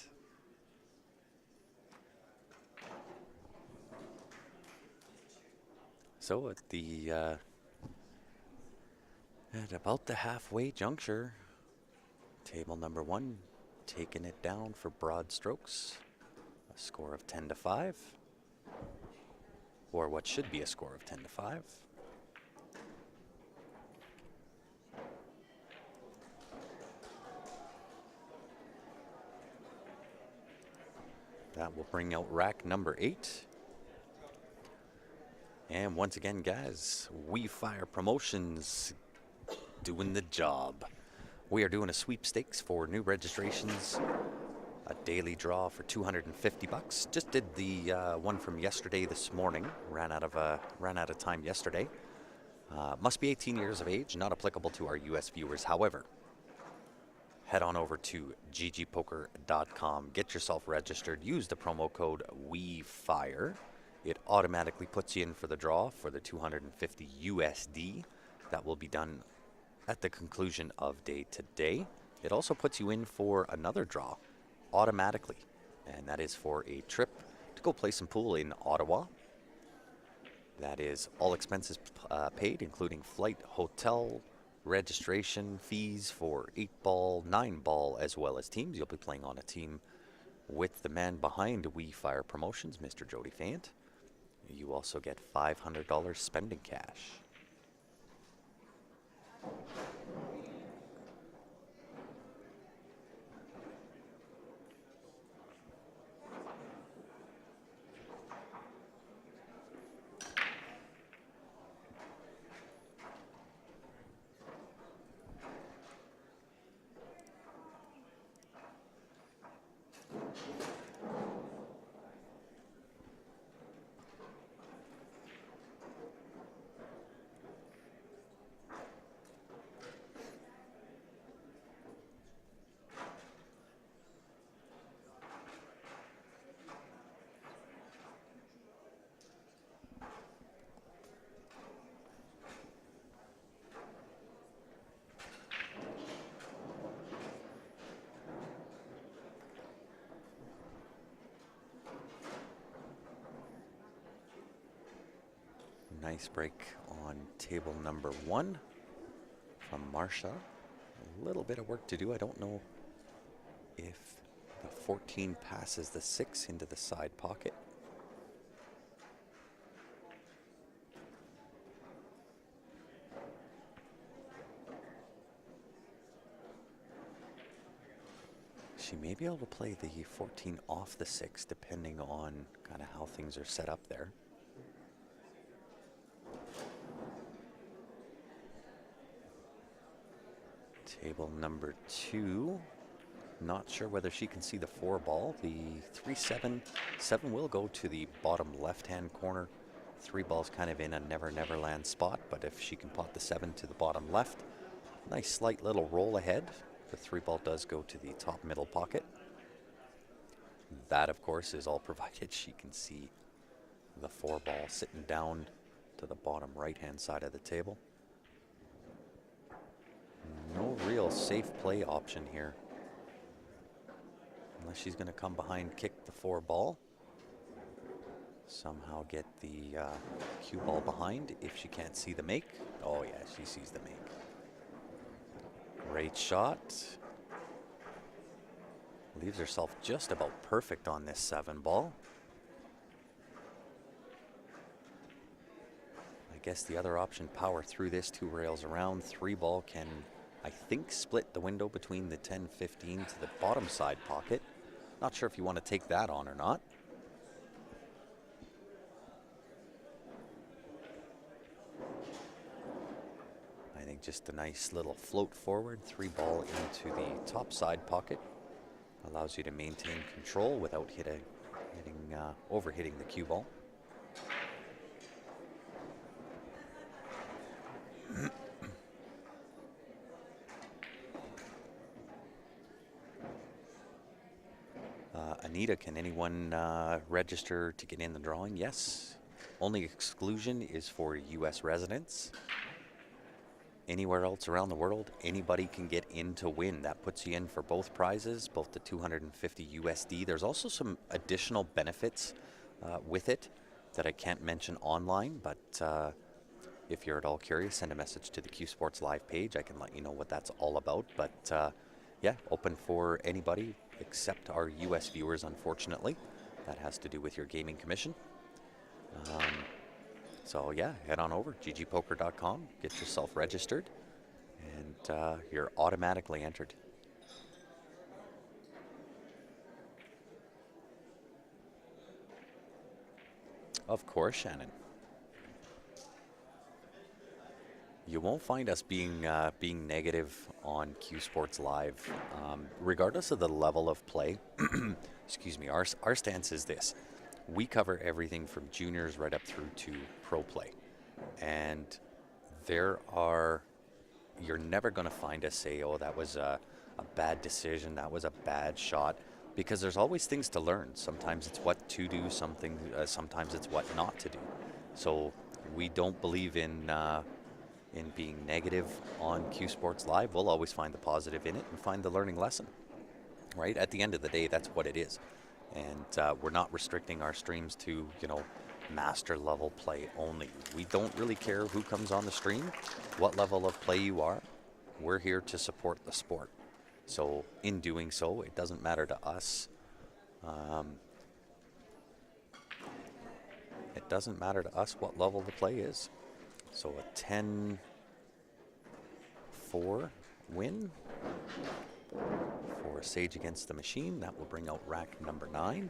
So at about the halfway juncture, table number 1 taking it down for broad strokes. A score of 10-5, or what should be a score of 10-5. That will bring out rack number 8. And once again, guys, We Fire Promotions doing the job. We are doing a sweepstakes for new registrations. A daily draw for $250. Just did the one from yesterday this morning. Ran out of time yesterday. Must be 18 years of age. Not applicable to our U.S. viewers. However, head on over to ggpoker.com. Get yourself registered. Use the promo code WeFire. It automatically puts you in for the draw for the 250 USD. That will be done at the conclusion of day today. It also puts you in for another draw automatically, and that is for a trip to go play some pool in Ottawa. That is all expenses paid, including flight, hotel, registration fees for 8-ball, 9-ball, as well as teams. You'll be playing on a team with the man behind We Fire Promotions, Mr. Jody Fant. You also get $500 spending cash. Nice break on table number 1 from Marsha. A little bit of work to do. I don't know if the 14 passes the 6 into the side pocket. She may be able to play the 14 off the 6 depending on kind of how things are set up there. Table number 2, not sure whether she can see the 4 ball. The 3-7, 7 will go to the bottom left-hand corner. 3 ball's kind of in a never land spot, but if she can pot the 7 to the bottom left, nice slight little roll ahead. The 3 ball does go to the top middle pocket. That, of course, is all provided she can see the 4 ball sitting down to the bottom right-hand side of the table. No real safe play option here. Unless she's going to come behind, kick the 4 ball. Somehow get the cue ball behind if she can't see the make. Oh yeah, she sees the make. Great shot. Leaves herself just about perfect on this 7 ball. I guess the other option, power through this 2 rails around. 3 ball can, I think, split the window between the 10-15 to the bottom side pocket. Not sure if you want to take that on or not. I think just a nice little float forward, 3 ball into the top side pocket. Allows you to maintain control without overhitting the cue ball. Anita, can anyone register to get in the drawing? Yes. Only exclusion is for U.S. residents. Anywhere else around the world, anybody can get in to win. That puts you in for both prizes, both the 250 USD. There's also some additional benefits with it that I can't mention online, but if you're at all curious, send a message to the Q Sports Live page. I can let you know what that's all about. But yeah, open for anybody except our US viewers, unfortunately. That has to do with your gaming commission. So yeah, head on over, ggpoker.com, get yourself registered, and you're automatically entered. Of course, Shannon. You won't find us being negative on Q Sports Live, regardless of the level of play. Excuse me. Our stance is this: we cover everything from juniors right up through to pro play, and you're never going to find us say, "Oh, that was a bad decision. That was a bad shot." because there's always things to learn. Sometimes it's what to do, sometimes it's what not to do. So we don't believe in being negative on Q Sports Live. We'll always find the positive in it and find the learning lesson. Right? At the end of the day, that's what it is. And we're not restricting our streams to, master level play only. We don't really care who comes on the stream, what level of play you are. We're here to support the sport. So in doing so, it doesn't matter to us. It doesn't matter to us what level the play is. So a 10-4 win for Sage Against the Machine. That will bring out rack number 9.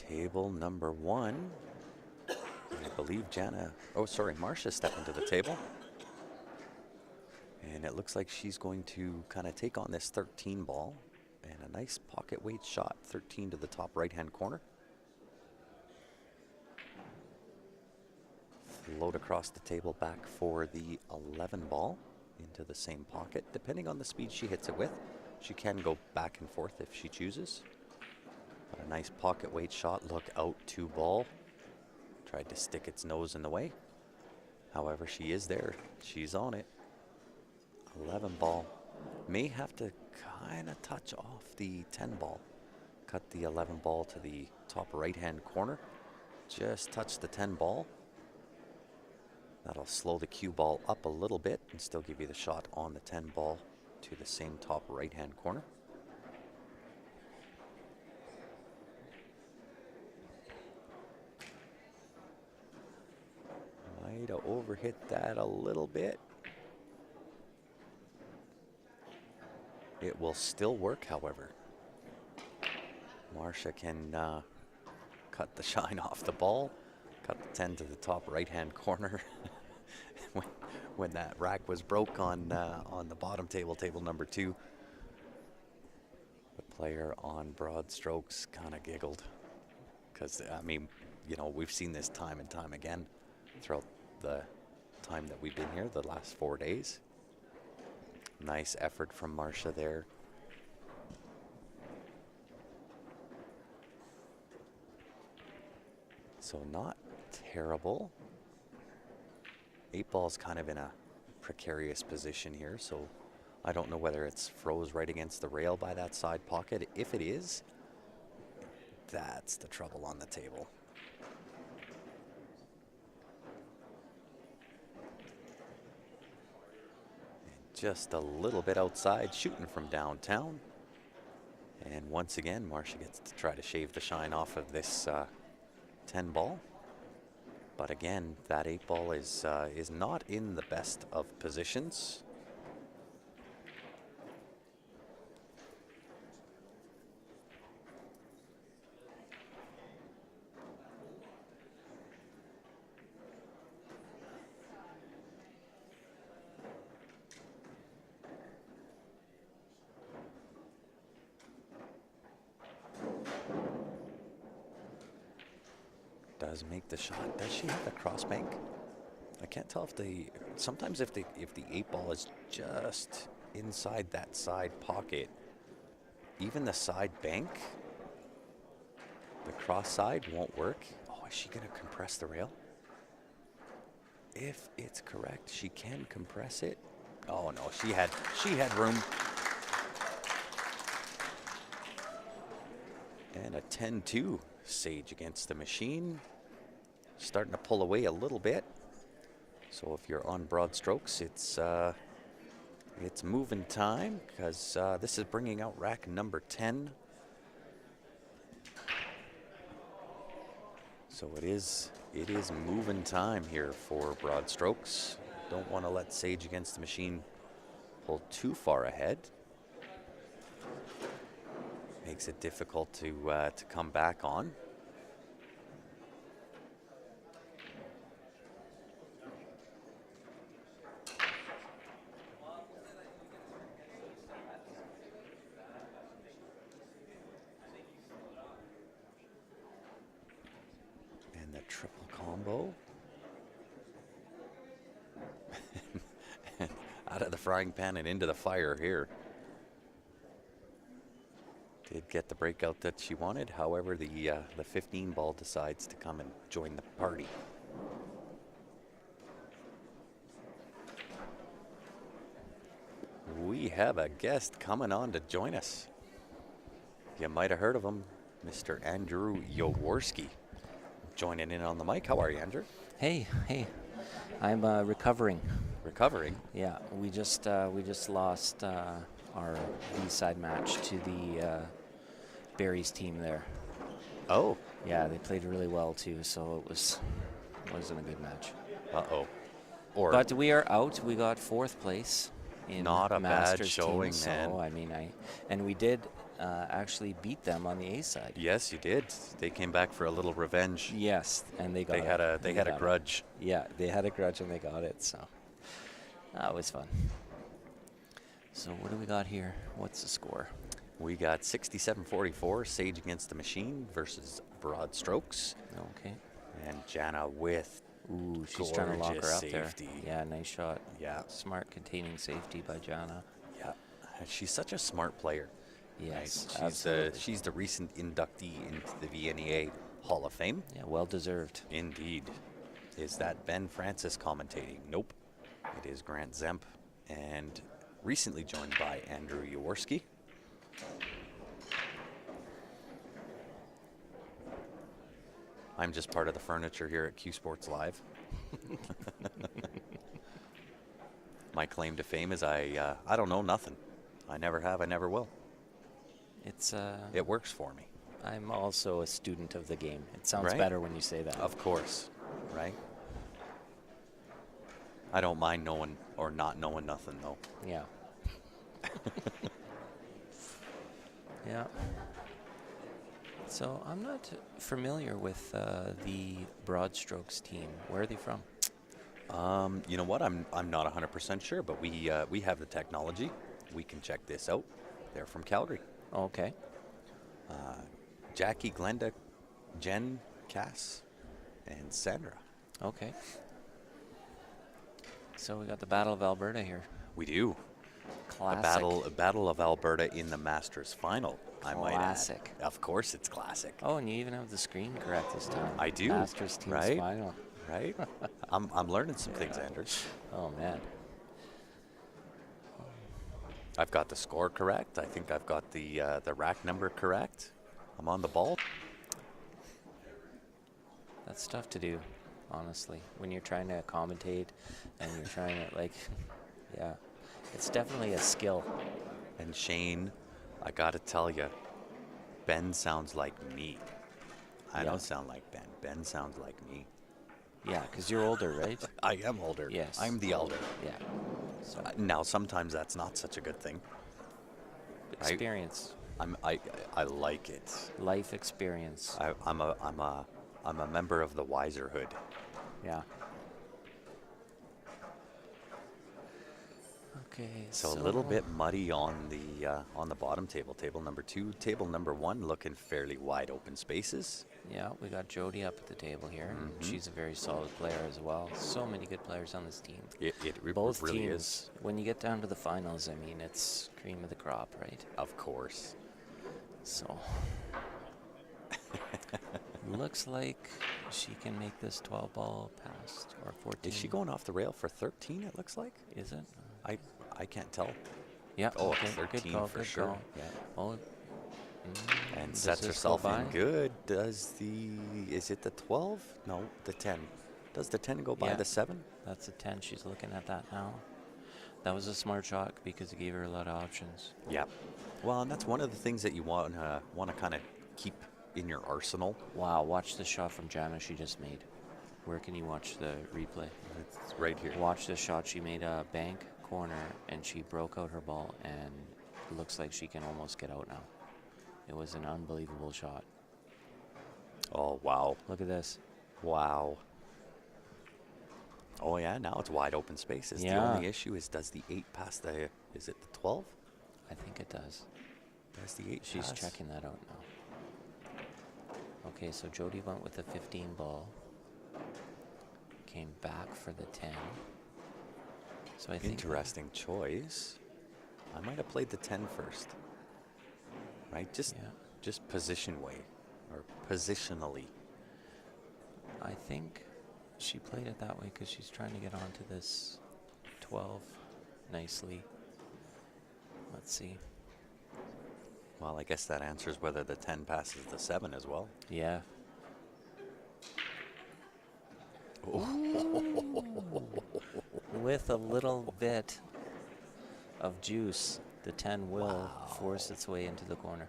Table number 1, I believe Marcia stepped into the table. And it looks like she's going to kind of take on this 13 ball. And a nice pocket weight shot, 13 to the top right-hand corner. Float across the table back for the 11 ball into the same pocket. Depending on the speed she hits it with, she can go back and forth if she chooses. A nice pocket weight shot, look out 2 ball. Tried to stick its nose in the way. However, she is there. She's on it. 11 ball. May have to kind of touch off the 10 ball. Cut the 11 ball to the top right-hand corner. Just touch the 10 ball. That'll slow the cue ball up a little bit and still give you the shot on the 10 ball to the same top right-hand corner. Might have overhit that a little bit. It will still work, however. Marcia can cut the shine off the ball, cut the 10 to the top right-hand corner. when that rack was broke on the bottom table, table number 2, the player on broad strokes kind of giggled. Because, I mean, we've seen this time and time again throughout the time that we've been here, the last 4 days. Nice effort from Marcia there. So not terrible. 8 ball's kind of in a precarious position here, so I don't know whether it's froze right against the rail by that side pocket. If it is, that's the trouble on the table. Just a little bit outside, shooting from downtown. And once again, Marcia gets to try to shave the shine off of this 10 ball. But again, that 8 ball is not in the best of positions. Does make the shot. Does she have the cross bank? I can't tell if sometimes if the 8 ball is just inside that side pocket, even the side bank, the cross side won't work. Oh, is she gonna compress the rail? If it's correct, she can compress it. Oh no, she had room. And a 10-2. Sage Against the Machine. Starting to pull away a little bit. So if you're on broad strokes, it's moving time, because this is bringing out rack number 10. So it is moving time here for broad strokes. Don't want to let Sage Against the Machine pull too far ahead. Makes it difficult to come back on. Triple combo. Out of the frying pan and into the fire here. Did get the breakout that she wanted. However, the 15 ball decides to come and join the party. We have a guest coming on to join us. You might have heard of him, Mr. Andrew Jaworski, joining in on the mic. How are you, Andrew? Hey. I'm recovering. Recovering? Yeah, we just lost our B-side match to the Barry's team there. Oh. Yeah, they played really well too, so wasn't a good match. Uh-oh. But we are out. We got 4th place in not a Masters bad showing, team, man. So I mean, and we did actually beat them on the A side. Yes, you did. They came back for a little revenge. Yes, and they got They had a grudge. Yeah, they had a grudge and they got it. So that was fun. So what do we got here? What's the score? We got 67-44, Sage Against the Machine versus Broad Strokes. Okay. And Jana with she's trying to lock her up safety. There. Yeah, nice shot. Yeah. Smart containing safety by Jana. Yeah. She's such a smart player. Yes, right? She's the recent inductee into the VNEA Hall of Fame. Yeah, well deserved. Indeed. Is that Ben Francis commentating? Nope. It is Grant Zemp, and recently joined by Andrew Jaworski. I'm just part of the furniture here at Q Sports Live. My claim to fame is I don't know nothing. I never have, I never will. It works for me. I'm also a student of the game. It sounds right? better when you say that. Of course, right? I don't mind knowing or not knowing nothing, though. Yeah. Yeah. So I'm not familiar with the Broad Strokes team. Where are they from? You know what? I'm not 100% sure, but we have the technology. We can check this out. They're from Calgary. Okay. Jackie, Glenda, Jen, Cass, and Sandra. Okay. So we got the Battle of Alberta here. We do. Classic. A battle of Alberta in the Masters final. I might add. Classic. Of course, it's classic. Oh, and you even have the screen correct this time. I do. Masters team's right? final. Right. I'm learning some things, Andrew. Oh man. I've got the score correct. I think I've got the rack number correct. I'm on the ball. That's tough to do, honestly, when you're trying to commentate and you're trying to yeah, it's definitely a skill. And Shane, I gotta tell you, Ben sounds like me. I don't sound like Ben. Ben sounds like me. Yeah, because you're older, right? I am older. Yes. I'm the elder. Yeah. So Now, sometimes that's not such a good thing. experience. I like it. Life experience. I'm a member of the Wiserhood. Yeah. Okay. So a little bit muddy on the bottom table. Table number 2, table number 1, looking fairly wide open spaces. Yeah, we got Jody up at the table here. Mm-hmm. She's a very solid player as well. So many good players on this team. Both really teams, is. when you get down to the finals, I mean, it's cream of the crop, right? Of course. So, looks like she can make this 12 ball past, or 14. Is she going off the rail for 13, it looks like? Is it? I can't tell. Yeah. Oh, okay. 13 good call, for good sure. Call. Yeah. Oh, And does sets this herself go by? in good. Is it the 12? No, the 10. Does the 10 go by Yeah. the 7? That's a 10. She's looking at that now. That was a smart shot because it gave her a lot of options. Yeah. Well, and that's one of the things that you want to kind of keep in your arsenal. Wow, watch the shot from Jana she just made. Where can you watch the replay? It's right here. Watch the shot. She made a bank corner and she broke out her ball, and it looks like she can almost get out now. It was an unbelievable shot. Oh, wow. Look at this. Wow. Oh, yeah, now it's wide open spaces. Yeah. The only issue is, does the 8 pass is it the 12? I think it does. Does the 8 She's pass? checking that out now. Okay, so Jody went with a 15 ball. Came back for the 10. So I think Interesting choice. I might have played the 10 first. Right? Just position way or positionally. I think she played it that way because she's trying to get onto this 12 nicely. Let's see. Well, I guess that answers whether the 10 passes the 7 as well. Yeah. With a little bit of juice, the 10 will force its way into the corner.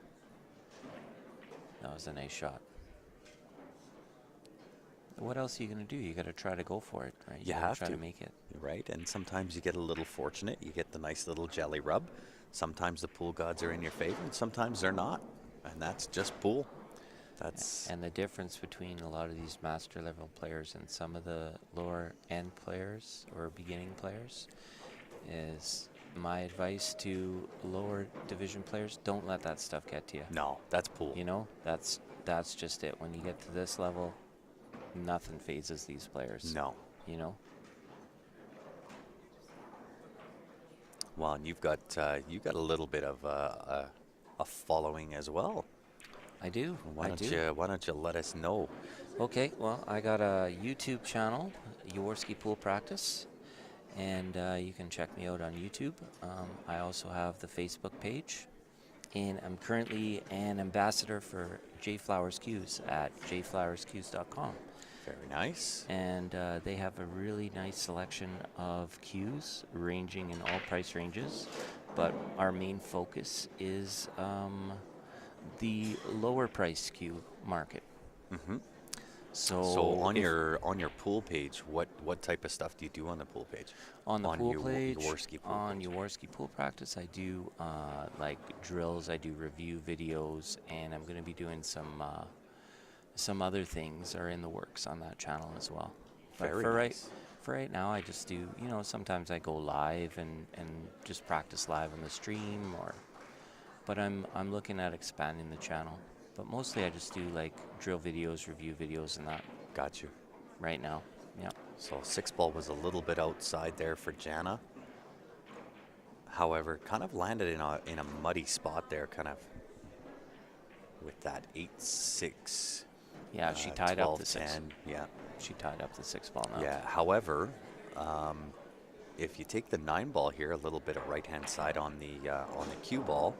That was a nice shot. What else are you going to do? You got to try to go for it, right? You gotta have try to. to make it. Right? And sometimes you get a little fortunate. You get the nice little jelly rub. Sometimes the pool gods are in your favor, and sometimes they're not. And that's just pool. That's And the difference between a lot of these master level players and some of the lower end players or beginning players is my advice to lower division players: don't let that stuff get to you. no, that's pool. You know, that's just it. When you get to this level, nothing phases these players. No. You know. Well, and you've got a little bit of a following as well. I do. Why don't you let us know? Okay, well, I got a YouTube channel, Jaworski Pool Practice, and you can check me out on YouTube. I also have the Facebook page, and I'm currently an ambassador for J Flowers Cues at jflowerscues.com. Very nice. And they have a really nice selection of cues ranging in all price ranges, but our main focus is the lower price cue market. Mm-hmm. So on your pool page, what type of stuff do you do on the pool page? On the pool page, Jaworski pool on page. Jaworski Pool Practice, I do like drills, I do review videos, and I'm going to be doing some other things are in the works on that channel as well. But Very for nice. right now, I just do, sometimes I go live and just practice live on the stream, but I'm looking at expanding the channel. But mostly I just do like drill videos, review videos, and that Got you. right now. Yeah. So 6-ball was a little bit outside there for Jana. However, kind of landed in a muddy spot there, kind of with that 8-6. Yeah, she tied up the 6. 12-10. Yeah. She tied up the 6-ball now. Yeah. However, if you take the 9-ball here, a little bit of right-hand side on the cue ball,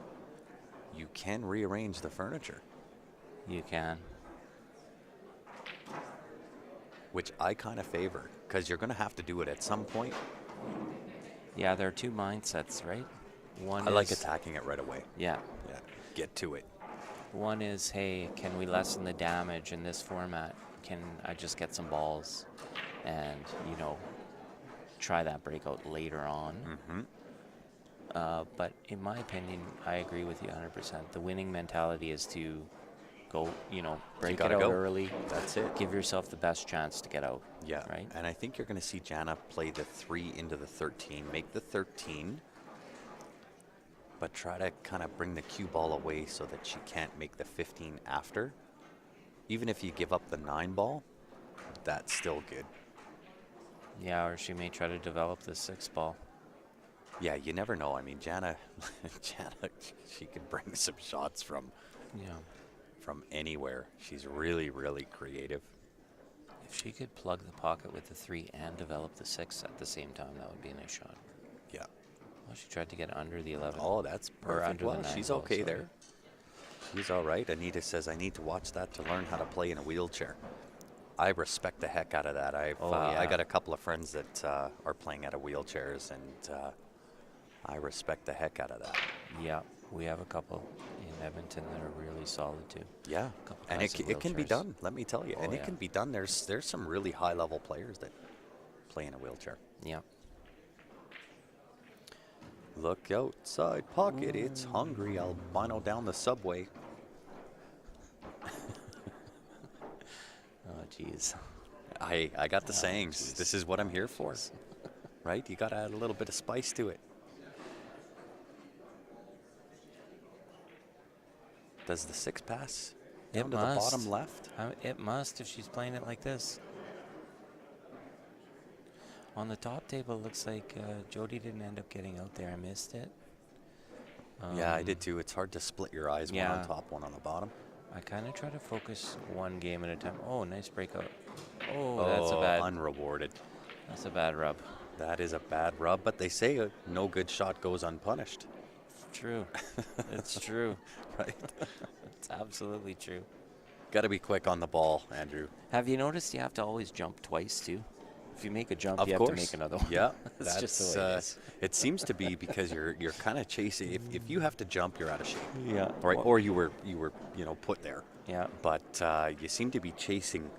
you can rearrange the furniture, You can. which I kind of favor because you're going to have to do it at some point. Yeah, there are two mindsets, right? One I like is, attacking it right away. yeah. Yeah. Get to it. One is, hey, can we lessen the damage in this format? Can I just get some balls and, try that breakout later on? Mm-hmm. But in my opinion, I agree with you 100%. The winning mentality is to go, break it gotta out go. early. That's it. Give yourself the best chance to get out. Yeah. Right? And I think you're going to see Jana play the 3 into the 13, make the 13, but try to kind of bring the cue ball away so that she can't make the 15 after. Even if you give up the 9-ball, that's still good. Yeah, or she may try to develop the 6-ball. Yeah, you never know. I mean, Jana, she can bring some shots from anywhere. She's really, really creative. If she could plug the pocket with the 3 and develop the 6 at the same time, that would be a nice shot. Yeah. Well, she tried to get under the 11. Oh, that's Or perfect. under Well, the 9 she's ball, okay sorry. there. She's all right. Anita says, I need to watch that to learn how to play in a wheelchair. I respect the heck out of that. I yeah. got a couple of friends that are playing out of wheelchairs, and I respect the heck out of that. Yeah, we have a couple in Edmonton that are really solid too. Yeah, Couple and guys in it can be wheelchairs. done. Let me tell you, Oh, and it yeah. can be done. There's some really high level players that play in a wheelchair. Yeah. Look outside pocket, it's hungry albino down the subway. Oh, jeez. I got the Oh, sayings. jeez. This is what I'm here for, right? You got to add a little bit of spice to it. Does the 6 pass It down to the must. bottom left? It must if she's playing it like this. On the top table, it looks like Jody didn't end up getting out there. I missed it. Yeah, I did too. It's hard to split your eyes, one on Yeah. top, one on the bottom. I kind of try to focus one game at a time. Oh, nice breakout. Oh, that's a bad. Unrewarded. That's a bad rub. That is a bad rub, but they say no good shot goes unpunished. True. It's true. Right? It's absolutely true. Got to be quick on the ball, Andrew. Have you noticed you have to always jump twice too? If you make a jump, Of you course. have to make another one. Yeah, That's just the way it is. It seems to be because you're kind of chasing. If you have to jump, you're out of shape. Yeah. Right? Well, Or you were put there. yeah. But you seem to be chasing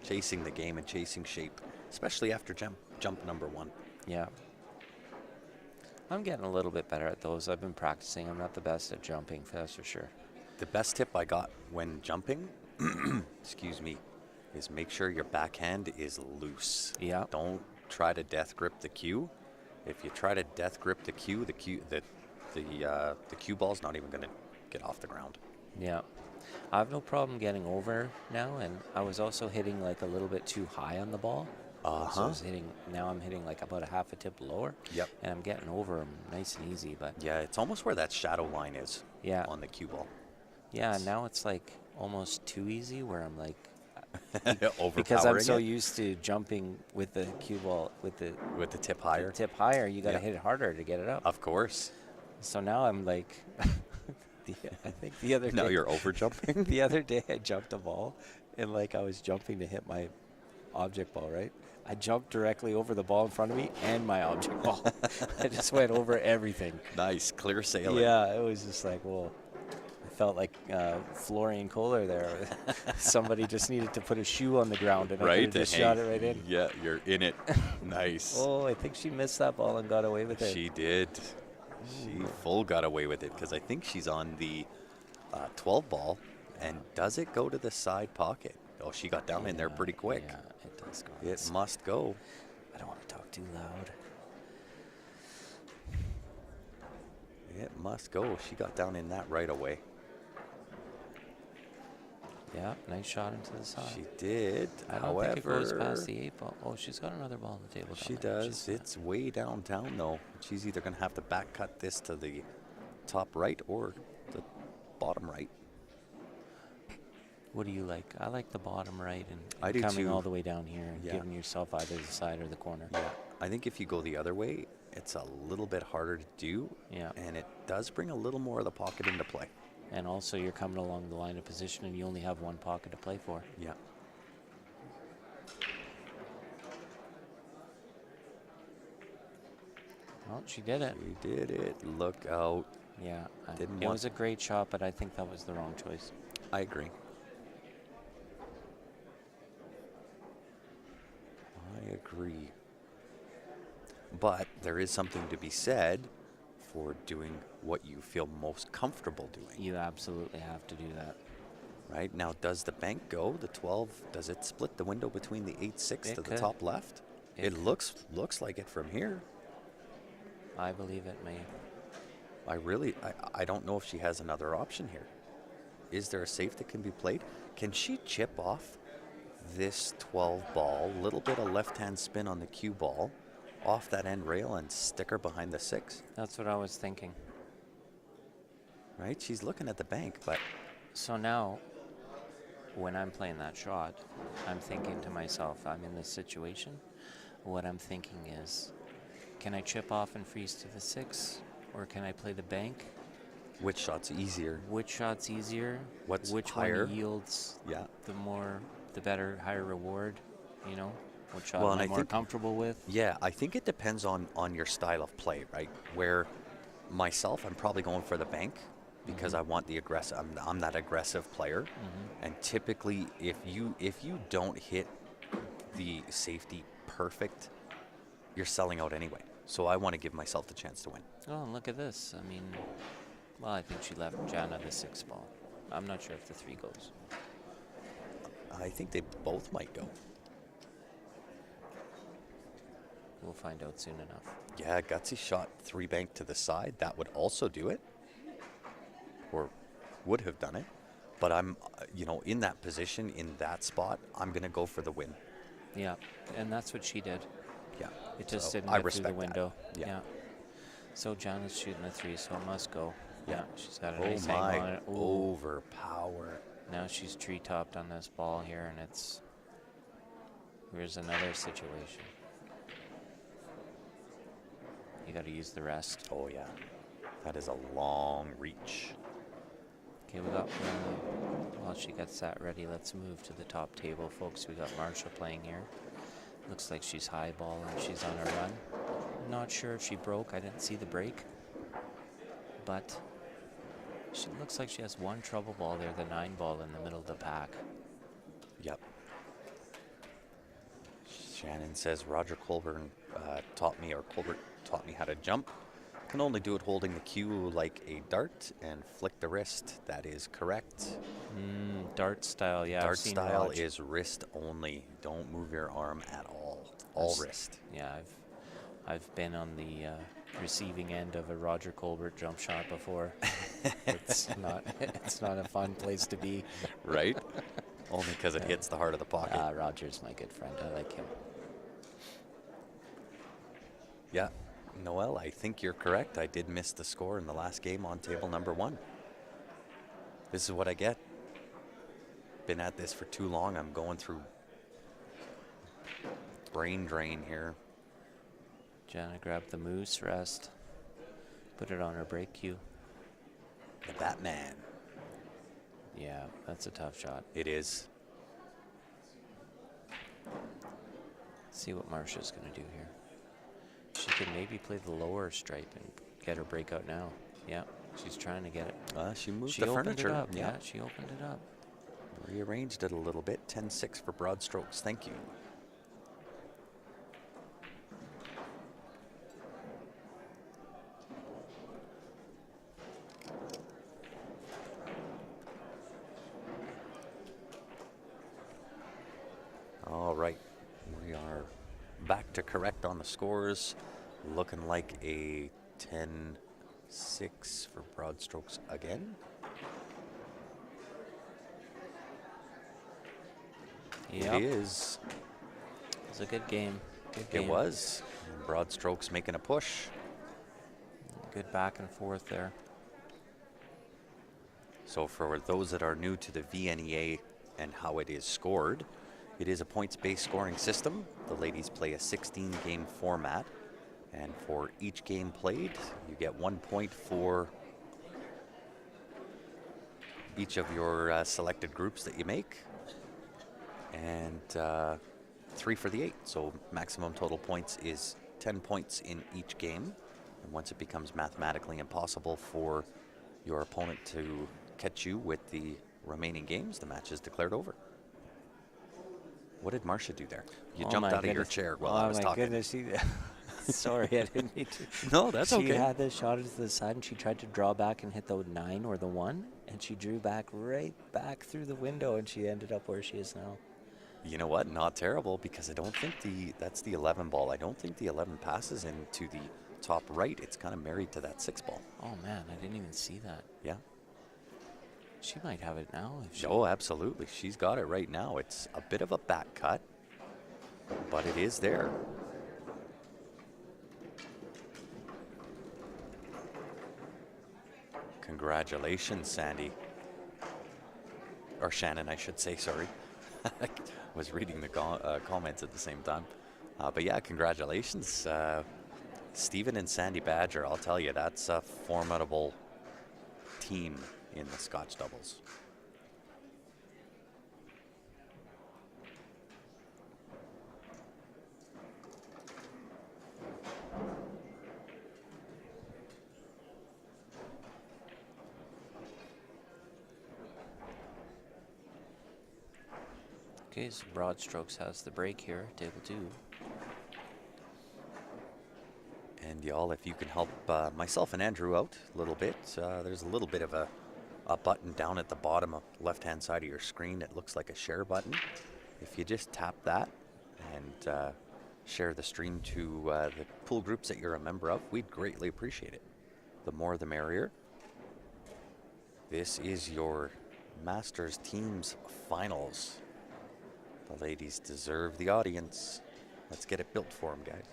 the game and chasing shape, especially after jump number 1. Yeah. I'm getting a little bit better at those. I've been practicing. I'm not the best at jumping, that's for sure. The best tip I got when jumping, excuse me, is make sure your backhand is loose. Yeah. Don't try to death grip the cue. If you try to death grip the cue ball's not even going to get off the ground. Yeah. I have no problem getting over now, and I was also hitting like a little bit too high on the ball. So I'm hitting like about a half a tip lower. Yep. And I'm getting over them nice and easy, but Yeah, it's almost where that shadow line is. Yeah. On the cue ball. yeah, now it's like almost too easy where I'm like, Overpowering because I'm so it used to jumping with the cue ball with the with the tip higher. tip higher, you got to Yeah. hit it harder to get it up. Of course. So now I'm like, I think the other Now day, you're over jumping. the other day I jumped a ball, and like I was jumping to hit my object ball, right? I jumped directly over the ball in front of me and my object ball. I just went over everything. Nice, clear sailing. Yeah, it was just like, well, I felt like Florian Kohler there. Somebody just needed to put a shoe on the ground, and I Right? could have just Hey, shot it right in. Yeah, you're in it. Nice. Oh, I think she missed that ball and got away with it. She did. She full got away with it because I think she's on the 12 ball. And does it go to the side pocket? Oh, she got down in there pretty quick. Yeah, it does go. It must go. I don't want to talk too loud. It must go. She got down in that right away. Yeah, nice shot into the side. She did. I don't think it goes past the 8 ball. Oh, she's got another ball on the table. She down there. does. It's way downtown, though. She's either going to have to back cut this to the top right or the bottom right. What do you like? I like the bottom right and I do coming too. all the way down here and Yeah. giving yourself either the side or the corner. Yeah, I think if you go the other way, it's a little bit harder to do. Yeah. And it does bring a little more of the pocket into play. And also you're coming along the line of position and you only have one pocket to play for. Yeah. Well, she did it. She did it. Look out. Yeah. Didn't it want- was a great shot, but I think that was the wrong choice. I agree. I agree. But there is something to be said for doing what you feel most comfortable doing. You absolutely have to do that. Right? Now, does the bank go? The 12, does it split the window between the 8-6 It to the could. top left? It It could. looks like it from here. I believe it may. I don't know if she has another option here. Is there a safe that can be played? Can she chip off this 12 ball, little bit of left-hand spin on the cue ball, off that end rail and stick her behind the 6? That's what I was thinking. Right? She's looking at the bank, but So now, when I'm playing that shot, I'm thinking to myself, I'm in this situation. What I'm thinking is, can I chip off and freeze to the 6? Or can I play the bank? which shot's easier? Which shot's easier? What's Which higher? one yields Yeah. the better, higher reward? You know? What shot Well, am and I I more think- comfortable with? Yeah, I think it depends on your style of play, right? Where myself, I'm probably going for the bank because I want the aggressive. I'm that aggressive player, and typically, if you don't hit the safety perfect, you're selling out anyway. So I want to give myself the chance to win. Oh, and look at this. I mean, well, I think she left Jana the 6 ball. I'm not sure if the 3 goes. I think they both might go. We'll find out soon enough. Yeah, Gutsy shot 3 bank to the side. That would also do it, or would have done it. But I'm, in that position, in that spot, I'm going to go for the win. Yeah, and that's what she did. Yeah. It just So didn't I get through the respect that. window. Yeah. So Janet's shooting the 3, so it must go. Yeah. Yeah, she's got a Oh nice angle my, on it. Ooh. overpower. Now she's tree-topped on this ball here, and it's... Here's another situation. You got to use the rest. Oh yeah. That is a long reach. Okay, we got... while she gets that ready, let's move to the top table, folks. We got Marsha playing here. Looks like she's high ball and she's on a run. Not sure if she broke. I didn't see the break. But she looks like she has one trouble ball there, the 9 ball in the middle of the pack. Yep. Shannon says Roger Colburn Colbert taught me how to jump. Can only do it holding the cue like a dart and flick the wrist. That is correct. Dart style, yeah. Dart style is wrist only. Don't move your arm at all. All wrist. Yeah, I've been on the receiving end of a Roger Colbert jump shot before. It's not a fun place to be. Right? Only because it hits the heart of the pocket. Roger's my good friend. I like him. Yeah. Noel, I think you're correct. I did miss the score in the last game on table number 1. This is what I get. Been at this for too long. I'm going through brain drain here. Jana grabbed the moose rest. Put it on her break cue. The Batman. Yeah, that's a tough shot. It is. See what Marsha's going to do here. She could maybe play the lower stripe and get her breakout now. Yeah, she's trying to get it. She moved She the opened furniture. it up. Yeah, she opened it up. Rearranged it a little bit. 10-6 for broad strokes. Thank you. All right. We are back to correct on the scores. Looking like a 10-6 for broad strokes again. Yep. It is. It was a good game. Good game. It was. Broad strokes making a push. Good back and forth there. So for those that are new to the VNEA and how it is scored, it is a points-based scoring system. The ladies play a 16-game format. And for each game played, you get 1 point for each of your selected groups that you make. And 3 for the 8. So maximum total points is 10 points in each game. And once it becomes mathematically impossible for your opponent to catch you with the remaining games, the match is declared over. What did Marsha do there? You jumped out of your chair while I was talking. Oh my goodness. Sorry, I didn't mean to. No, that's okay. She had this shot to the side, and she tried to draw back and hit the 9 or the 1, and she drew back right back through the window, and she ended up where she is now. You know what? Not terrible, because I don't think that's the 11 ball. I don't think the 11 passes into the top right. It's kind of married to that 6 ball. Oh man, I didn't even see that. Yeah. She might have it now. If she Oh, absolutely. She's got it right now. It's a bit of a back cut, but it is there. Congratulations, Sandy. Or Shannon, I should say, sorry. I was reading the comments at the same time. But yeah, congratulations. Stephen and Sandy Badger, I'll tell you, that's a formidable team in the Scotch doubles. Okay, so Broad Strokes has the break here, table 2. And y'all, if you can help myself and Andrew out a little bit, there's a little bit of a button down at the bottom of left-hand side of your screen. It looks like a share button. If you just tap that and share the stream to the pool groups that you're a member of, we'd greatly appreciate it. The more the merrier. This is your Masters Teams Finals. The ladies deserve the audience. Let's get it built for him, guys.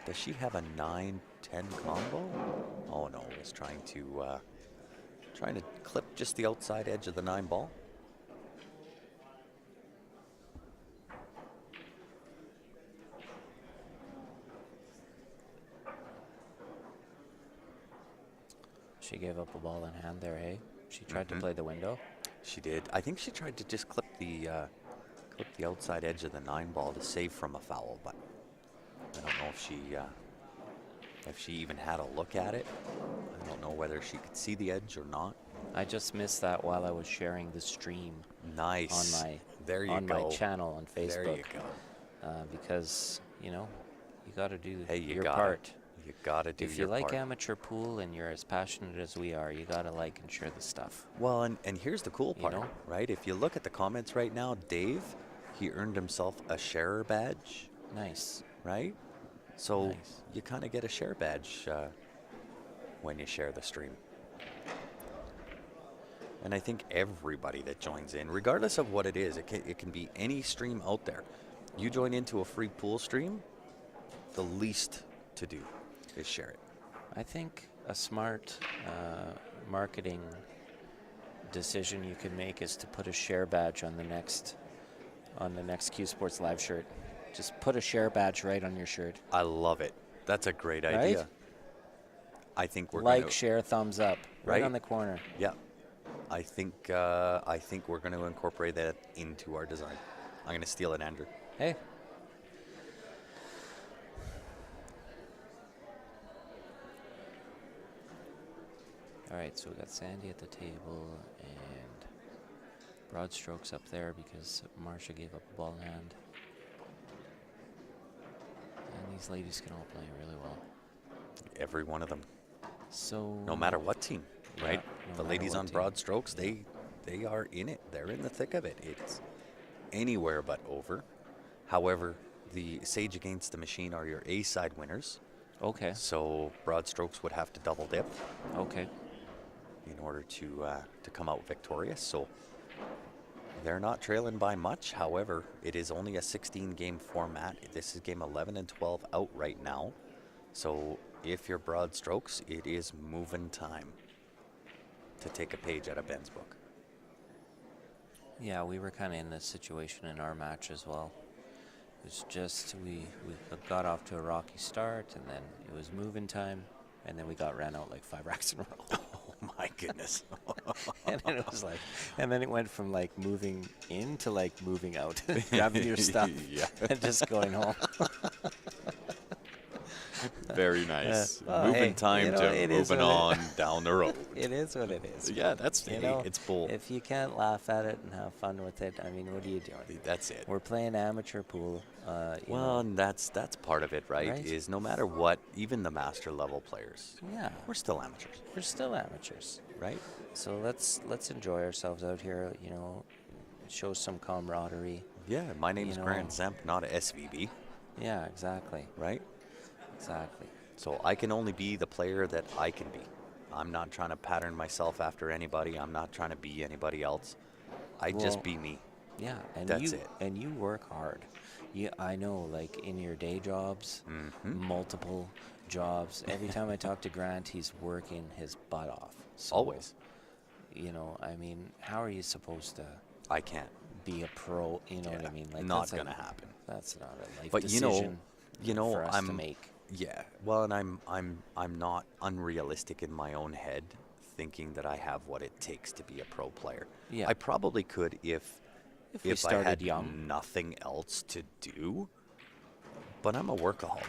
Does she have a 9-10 combo? Oh no, he's trying to clip just the outside edge of the 9 ball. She gave up a ball in hand there, hey? She tried to play the window. She did. I think she tried to just clip the outside edge of the 9 ball to save from a foul, but I don't know if she even had a look at it. I don't know whether she could see the edge or not. I just missed that while I was sharing the stream. Nice. On my channel on Facebook. There you go. Because you got to do your gotta, part. You gotta do your part. If you like amateur pool and you're as passionate as we are, you gotta like and share the stuff. Well, and here's the cool part, right? If you look at the comments right now, Dave, he earned himself a sharer badge. Nice. Right? So nice. You kind of get a share badge when you share the stream. And I think everybody that joins in, regardless of what it is, it can be any stream out there. You join into a free pool stream, the least to do is share it. I think a smart marketing decision you can make is to put a share badge on the next Q Sports Live shirt. Just put a share badge right on your shirt. I love it. That's a great idea. I think we're like, share, thumbs up, right on the corner. Yeah. I think we're going to incorporate that into our design. I'm going to steal it, Andrew. Hey. All right, so we got Sandy at the table and broad strokes up there because Marsha gave up a ball in hand. And these ladies can all play really well. Every one of them. So no matter what team, right? No the ladies on broad strokes, they are in it. They're in the thick of it. It's anywhere but over. However, the Sage Against the Machine are your A-side winners. Okay. So broad strokes would have to double dip. Okay. In order to come out victorious. So they're not trailing by much. However, it is only a 16-game format. This is game 11 and 12 out right now. So if you're broad strokes, it is moving time to take a page out of Ben's book. Yeah, we were kind of in this situation in our match as well. It was just we got off to a rocky start, and then it was moving time, and then we got ran out like 5 racks in a row. Oh my goodness. And then it was like, and then it went from like moving in to like moving out, grabbing your stuff and just going home. Very nice. Moving time to moving on down the road. It is what it is. Yeah, that's it's bull. If you can't laugh at it and have fun with it, I mean, what are you doing? That's it. We're playing amateur pool. And that's part of it, right? Is no matter what, even the master level players. Yeah. We're still amateurs. We're still amateurs, right? So let's enjoy ourselves out here. Show some camaraderie. Yeah, my name's Grant Zemp, not a SVB. Yeah, exactly. Right? Exactly. So I can only be the player that I can be. I'm not trying to pattern myself after anybody. I'm not trying to be anybody else. Just be me. Yeah, and that's it. And you work hard. I know, like in your day jobs, multiple jobs. Every time I talk to Grant, he's working his butt off. So, always. I mean, how are you supposed to? I can't be a pro. You know what I mean? Like not gonna happen. That's not a life but decision. For us I'm to make. Yeah. Well, and I'm not unrealistic in my own head, thinking that I have what it takes to be a pro player. Yeah. I probably could if we started I had young. nothing else to do. But I'm a workaholic.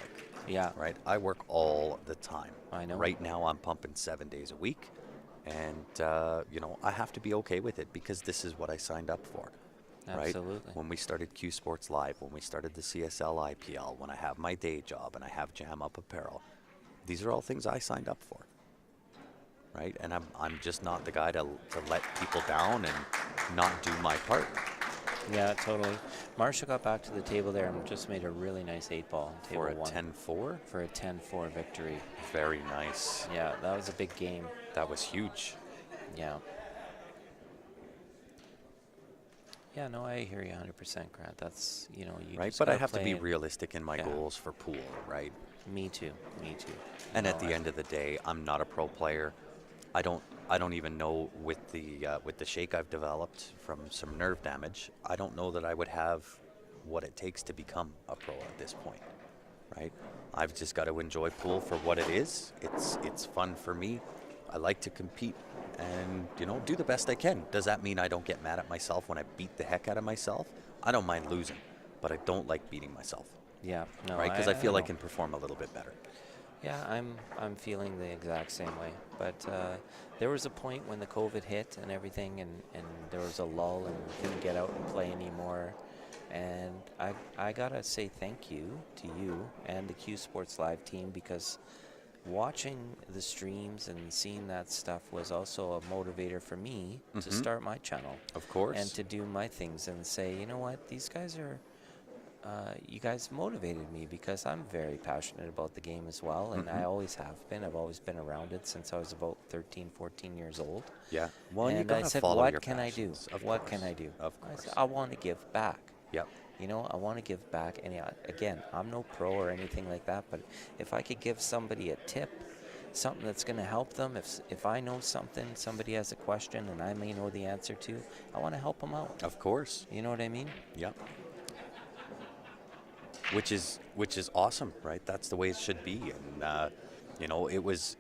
Yeah. Right? I work all the time. I know. Right now I'm pumping 7 days a week. And, I have to be okay with it because this is what I signed up for. Absolutely. Right? When we started Q Sports Live, when we started the CSL IPL, when I have my day job and I have Jam Up Apparel, these are all things I signed up for. Right? And I'm just not the guy to let people down and not do my part. Yeah, totally. Marsha got back to the table there and just made a really nice 8-ball on table one. For a 10-4? For a 10-4 victory. Very nice. Yeah, that was a big game. That was huge. Yeah. Yeah, no, I hear you 100%, Grant. That's, you right? just But I gotta have to play be it. realistic in my Yeah, goals for pool, right? me too. Me too. And at the end of the day, I'm not a pro player. I don't I don't even know with the shake I've developed from some nerve damage. I don't know that I would have what it takes to become a pro at this point, right? I've just got to enjoy pool for what it is. It's fun for me. I like to compete and do the best I can. Does that mean I don't get mad at myself when I beat the heck out of myself? I don't mind losing, but I don't like beating myself, Yeah, no, right? Because I I feel I know. can perform a little bit better. Yeah, I'm feeling the exact same way. But there was a point when the COVID hit and everything, and there was a lull, and we couldn't get out and play anymore. And I gotta say thank you to you and the Q Sports Live team, because watching the streams and seeing that stuff was also a motivator for me to Hmm. start my channel Of and course. to do my things and say, you know what, these guys are you guys motivated me, because I'm very passionate about the game as well, and Hmm. I always have been. I've always been around it since I was about 13, 14 years old. Yeah. Well, and you And I gotta said, follow your what can I do? passions, of What can course. I do? Of I said, course. I want to give back. Yep. I want to give back. And again, I'm no pro or anything like that, but if I could give somebody a tip, something that's going to help them, if I know something, somebody has a question and I may know the answer to, I want to help them out. Of course. You know what I mean? Yep. Which is awesome, right? That's the way it should be. And it was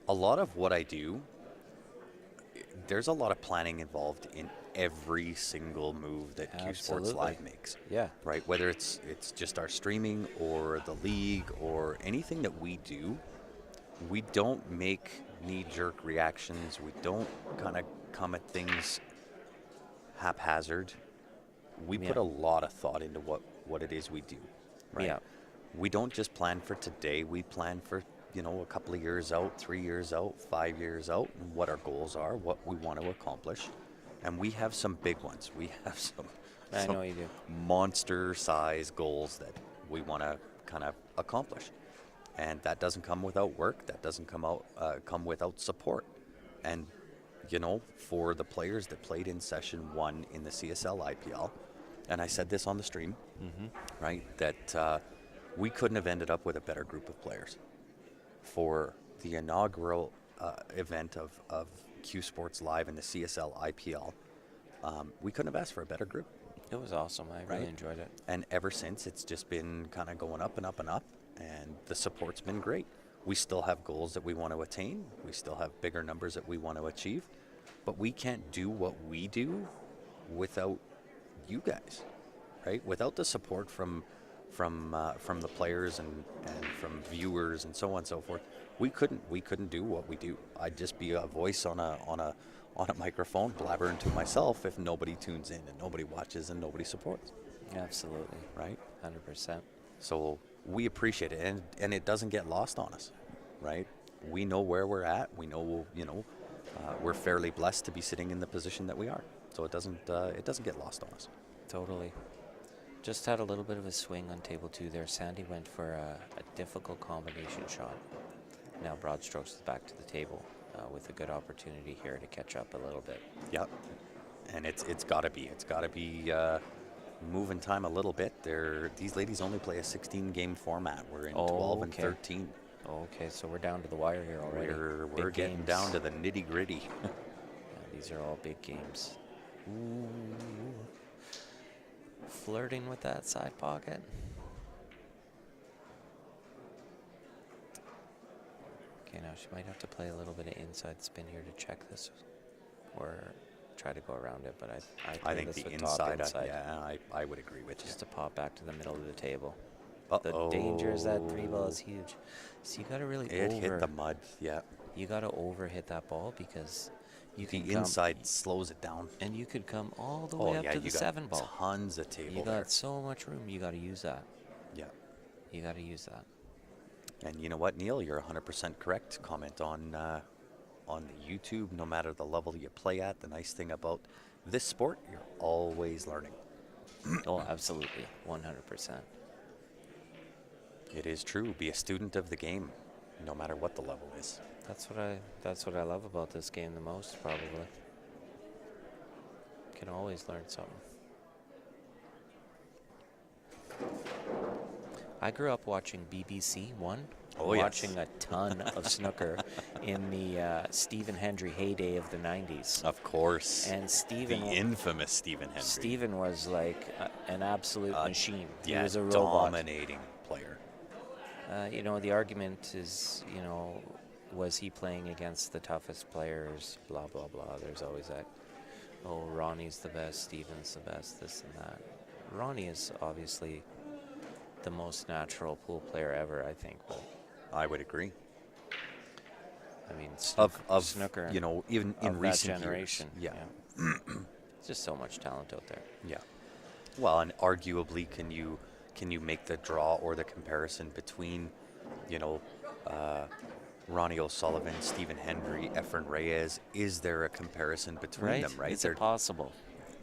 a lot of what I do. There's a lot of planning involved in every single move that Q Sports Absolutely. Live makes, Yeah. right? Whether it's just our streaming or the league or anything that we do, we don't make knee-jerk reactions. We don't kind of come at things haphazard. We Yeah. put a lot of thought into what it is we do, right? Yeah. We don't just plan for today. We plan for a couple of years out, 3 years out, 5 years out, and what our goals are, what we want to accomplish, and we have some big ones. We have some I some know you do. monster size goals that we want to kind of accomplish, and that doesn't come without work. That doesn't come without support, and for the players that played in session 1 in the CSL IPL, and I said this on the stream, right, that we couldn't have ended up with a better group of players for the inaugural event of Q Sports Live in the CSL IPL. We couldn't have asked for a better group, It was awesome. I really right? enjoyed it. And ever since, it's just been kind of going up and up and up, and the support's been great. We still have goals that we want to attain. We still have bigger numbers that we want to achieve, but we can't do what we do without you guys, right? Without the support from the players and from viewers and so on and so forth, we couldn't do what we do. I'd just be a voice on a microphone blabbering to myself if nobody tunes in and nobody watches and nobody supports, Absolutely. right? 100%. So we appreciate it, and it doesn't get lost on us, right? We know where we're at. We know we're fairly blessed to be sitting in the position that we are. So it doesn't get lost on us. Totally. Just had a little bit of a swing on table 2 there. Sandy went for a difficult combination shot. Now Broad Strokes is back to the table with a good opportunity here to catch up a little bit. Yep. And it's got to be moving time a little bit. These ladies only play a 16-game format. We're in 12 and okay. 13. Okay, so we're down to the wire here already. We're Big getting games. down to the nitty-gritty. Yeah, these are all big games. Ooh. Flirting with that side pocket. Okay, now she might have to play a little bit of inside spin here to check this, or try to go around it. But I I think this the with top inside, I would agree with just you. to pop back to the middle of the table. Uh-oh. The danger is that 3 ball is huge. So you got to really It hit the mud, yeah. You got to over hit that ball, because you The can inside slows it down. and you could come all the Oh, way up yeah, to you the got 7 ball. tons of table You there. got so much room. You got to use that. Yeah. You got to use that. And you know what, Neil? You're 100% correct. Comment on the YouTube, no matter the level you play at. The nice thing about this sport, you're always learning. Oh, absolutely, 100%. It is true. Be a student of the game, no matter what the level is. That's what I love about this game the most, probably. can always learn something. I grew up watching BBC One, Oh, yes. watching a ton of snooker in the Stephen Hendry heyday of the 90s. Of course. And The infamous Stephen Hendry. Stephen was like an absolute machine. Yeah, he was a robot. dominating player. You know, the argument is, you know, was he playing against the toughest players, blah, blah, blah. There's always that, oh, Ronnie's the best, Stephen's the best, this and that. Ronnie is obviously the most natural pool player ever, I think. But I would agree. I mean, Of snooker, you know, even in of recent that generation. years. Yeah. There's just so much talent out there. Yeah. Well, and arguably, can you make the draw or the comparison between, you know, Ronnie O'Sullivan, Stephen Hendry, Efren Reyes? Is there a comparison between them? Right? It's impossible.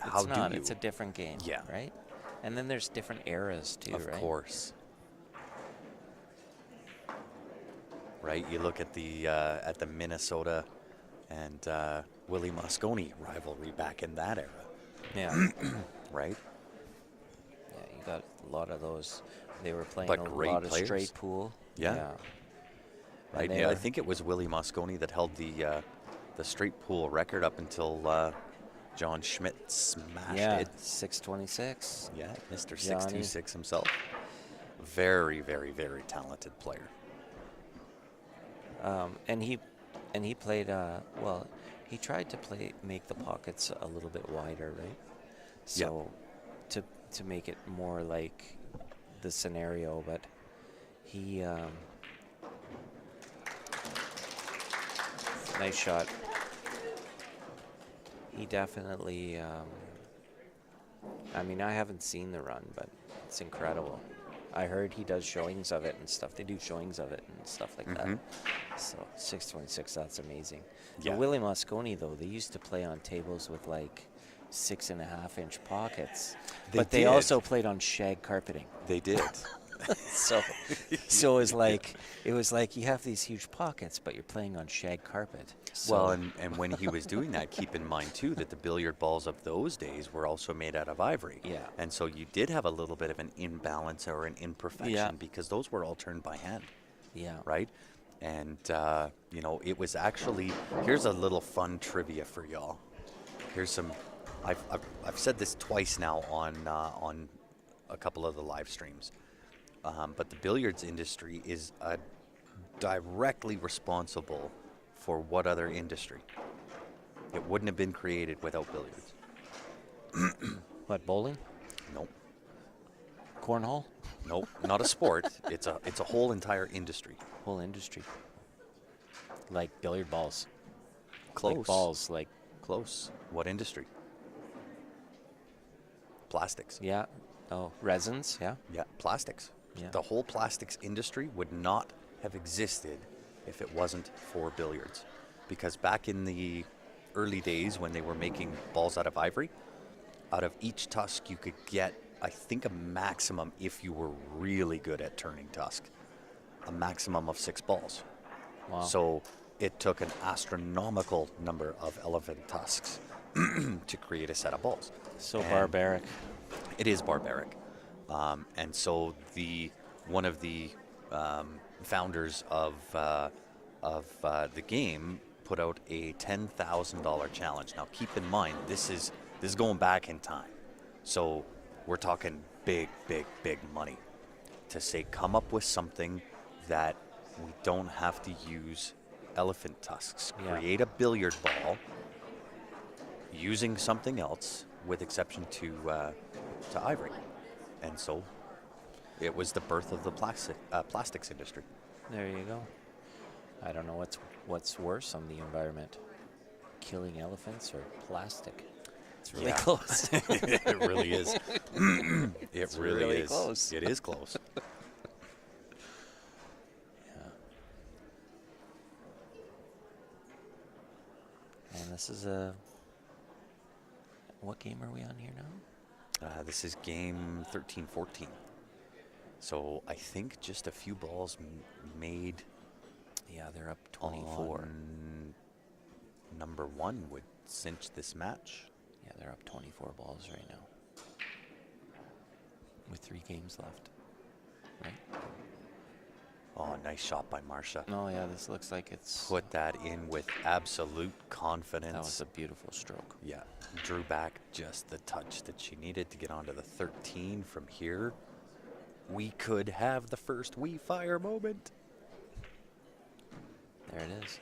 How it's not. do you? It's a different game. Yeah. Right. And then there's different eras too. Of right? course. Right. You look at the Minnesota and Willie Mosconi rivalry back in that era. Yeah. Right. Yeah, you got a lot of those. They were playing But a great lot of players. straight pool. Yeah. Right. And Yeah, I think it was Willie Mosconi that held the straight pool record up until John Schmidt smashed it. 626. Yeah, Mr. Johnny. 626 himself. Very, very, very talented player. And he played. Well, he tried to make the pockets a little bit wider, right? So, to make it more like the scenario, but he. Nice shot. He definitely. I mean, I haven't seen the run, but it's incredible. I heard he does showings of it and stuff. They do showings of it and stuff like that. So 626, that's amazing. Yeah. The Willie Mosconi, though, they used to play on tables with like 6.5-inch pockets, but they did. also played on shag carpeting. They did. So it was like you have these huge pockets, but you're playing on shag carpet. So Well, and when he was doing that, keep in mind, too, that the billiard balls of those days were also made out of ivory. Yeah. And so you did have a little bit of an imbalance or an imperfection Yeah. because those were all turned by hand, yeah, right? And, you know, it was actually, here's a little fun trivia for y'all. Here's some, I've said this twice now on a couple of the live streams. But the billiards industry is directly responsible for what other industry? It wouldn't have been created without billiards. What, bowling, Nope. cornhole, Nope. Not a sport. It's a whole entire industry. whole industry, like billiard balls, Close. like balls, like Close. What industry? Plastics. yeah, oh, resins, yeah, Yeah, plastics. Yeah. The whole plastics industry would not have existed if it wasn't for billiards. Because back in the early days when they were making balls out of ivory, out of each tusk you could get, I think, a maximum, if you were really good at turning tusk, a maximum of 6 balls. wow, So it took an astronomical number of elephant tusks to create a set of balls. so And barbaric. It is barbaric. And so one of the founders of the game put out a $10,000 challenge. Now, keep in mind, this is going back in time. So we're talking big, big, big money to say, come up with something that we don't have to use elephant tusks. Yeah. Create a billiard ball using something else, with exception to ivory. And so it was the birth of the plastics industry. There you go. I don't know what's worse on the environment, killing elephants or plastic. It's really Yeah. close. It really is. It really really is. close. It is close. Yeah. And this is what game are we on here now? This is game 13-14. So I think just a few balls made Yeah, they're up 24. on number 1 would cinch this match. Yeah, they're up 24 balls right now with 3 games left. Right? Oh, nice shot by Marcia. Oh yeah, this looks like it's. Put that in with absolute confidence. That was a beautiful stroke. Yeah, drew back just the touch that she needed to get onto the 13 from here. We could have the first We Fire moment. There it is.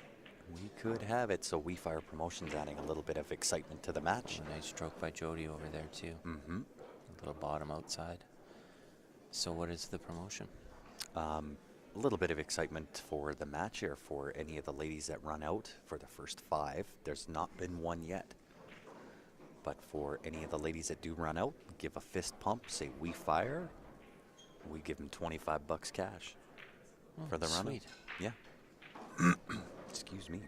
We could have it. So We Fire Promotions adding a little bit of excitement to the match. A nice stroke by Jody over there too. Mm-hmm. A little bottom outside. So what is the promotion? A little bit of excitement for the match here for any of the ladies that run out for the first 5. There's not been one yet. But for any of the ladies that do run out, give a fist pump, say We Fire. We give them $25 cash for the run. Sweet. Yeah. Excuse me.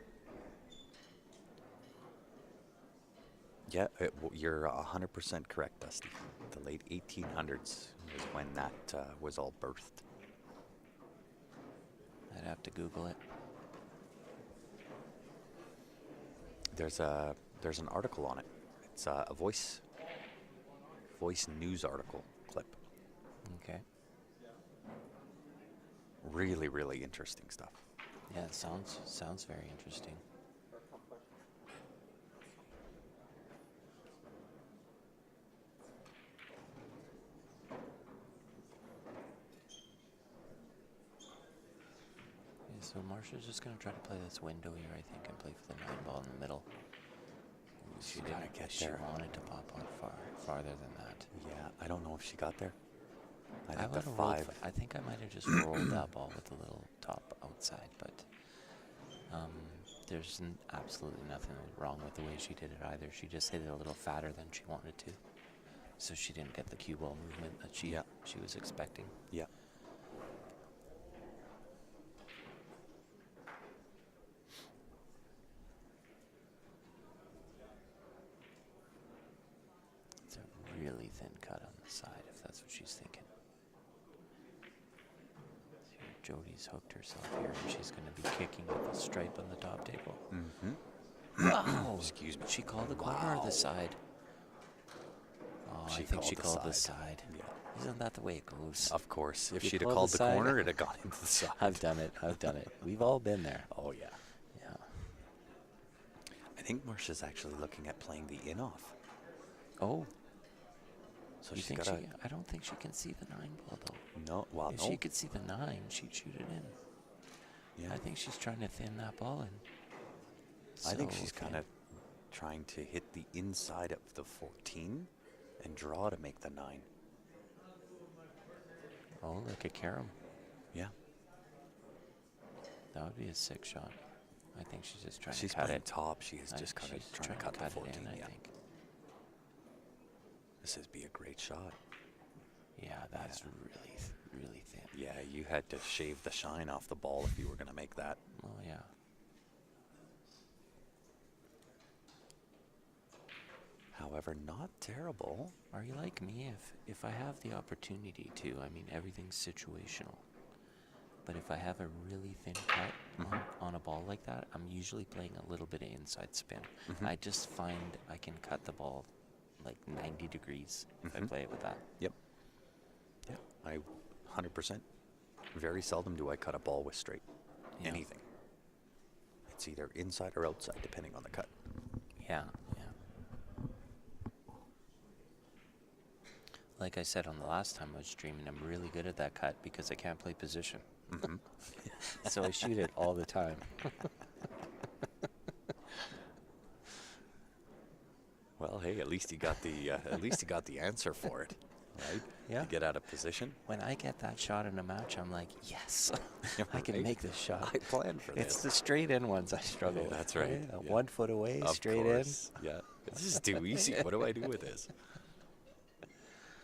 Yeah, you're 100% correct, Dusty. The late 1800s was when that was all birthed. I'd have to Google it. There's an article on it. It's a voice news article clip. Okay. Really, really interesting stuff. Yeah, it sounds very interesting. Yeah, so Marsha's just gonna try to play this window here, I think, and play for the 9 ball in the middle. She gotta get She there. wanted to pop on farther than that. Yeah, I don't know if she got there. I I think the would've rolled 5. I think I might have just rolled that ball with a little top outside, but there's absolutely nothing wrong with the way she did it either. She just hit it a little fatter than she wanted to, so she didn't get the cue ball movement that she was expecting. Yeah. It's a really thin cut on the side, if that's what she's thinking. See, Jody's hooked herself here, and she's going to be kicking at the stripe on the top table. Mm-hmm. Wow! Excuse me. She called the corner or the side? Oh, I think she called the side. Yeah. Isn't that the way it goes? Of course. If You she'd have called called the the side? corner, it'd have gone into the side. I've done it. We've all been there. Oh, yeah. Yeah. I think Marcia's actually looking at playing the in-off. Oh, So you she's think got she? I don't think she can see the 9 ball though. No, well, If no. she could see the 9, she'd shoot it in. Yeah. I think she's trying to thin that ball in. I think So, she's okay. kind of trying to hit the inside of the 14 and draw to make the 9. Oh, look at Karam. Yeah. That would be a sick shot. I think she's just trying She's to cut playing it. top. She is just kind She's of trying to cut the 14. it in, I Yeah. think. This would be a great shot. Yeah, that's really thin. Yeah, you had to shave the shine off the ball if you were going to make that. Oh yeah. However, not terrible. Are you like me? If I have the opportunity to, I mean, everything's situational. But if I have a really thin cut on a ball like that, I'm usually playing a little bit of inside spin. I just find I can cut the ball like 90 degrees if I play it with that. Yep. Yeah, I 100%. Very seldom do I cut a ball with straight anything. It's either inside or outside, depending on the cut. Yeah, yeah. Like I said on the last time I was streaming, I'm really good at that cut because I can't play position. So I shoot it all the time. Well, hey, at least you got the answer for it, right? Yeah. You get out of position. When I get that shot in a match, I'm like, yes, I can Right. make this shot. I planned for It's this. the straight in ones I struggle with. That's right. Yeah. 1 foot away, Of straight course. Yeah. This is too easy. What do I do with this?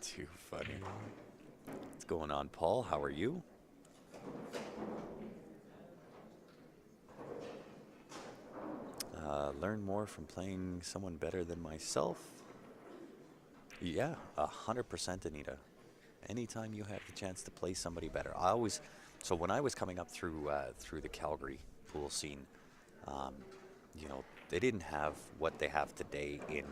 Too funny. What's going on, Paul? How are you? Learn more from playing someone better than myself. Yeah, 100%, Anita. Anytime you have the chance to play somebody better, so when I was coming up through the Calgary pool scene, they didn't have what they have today in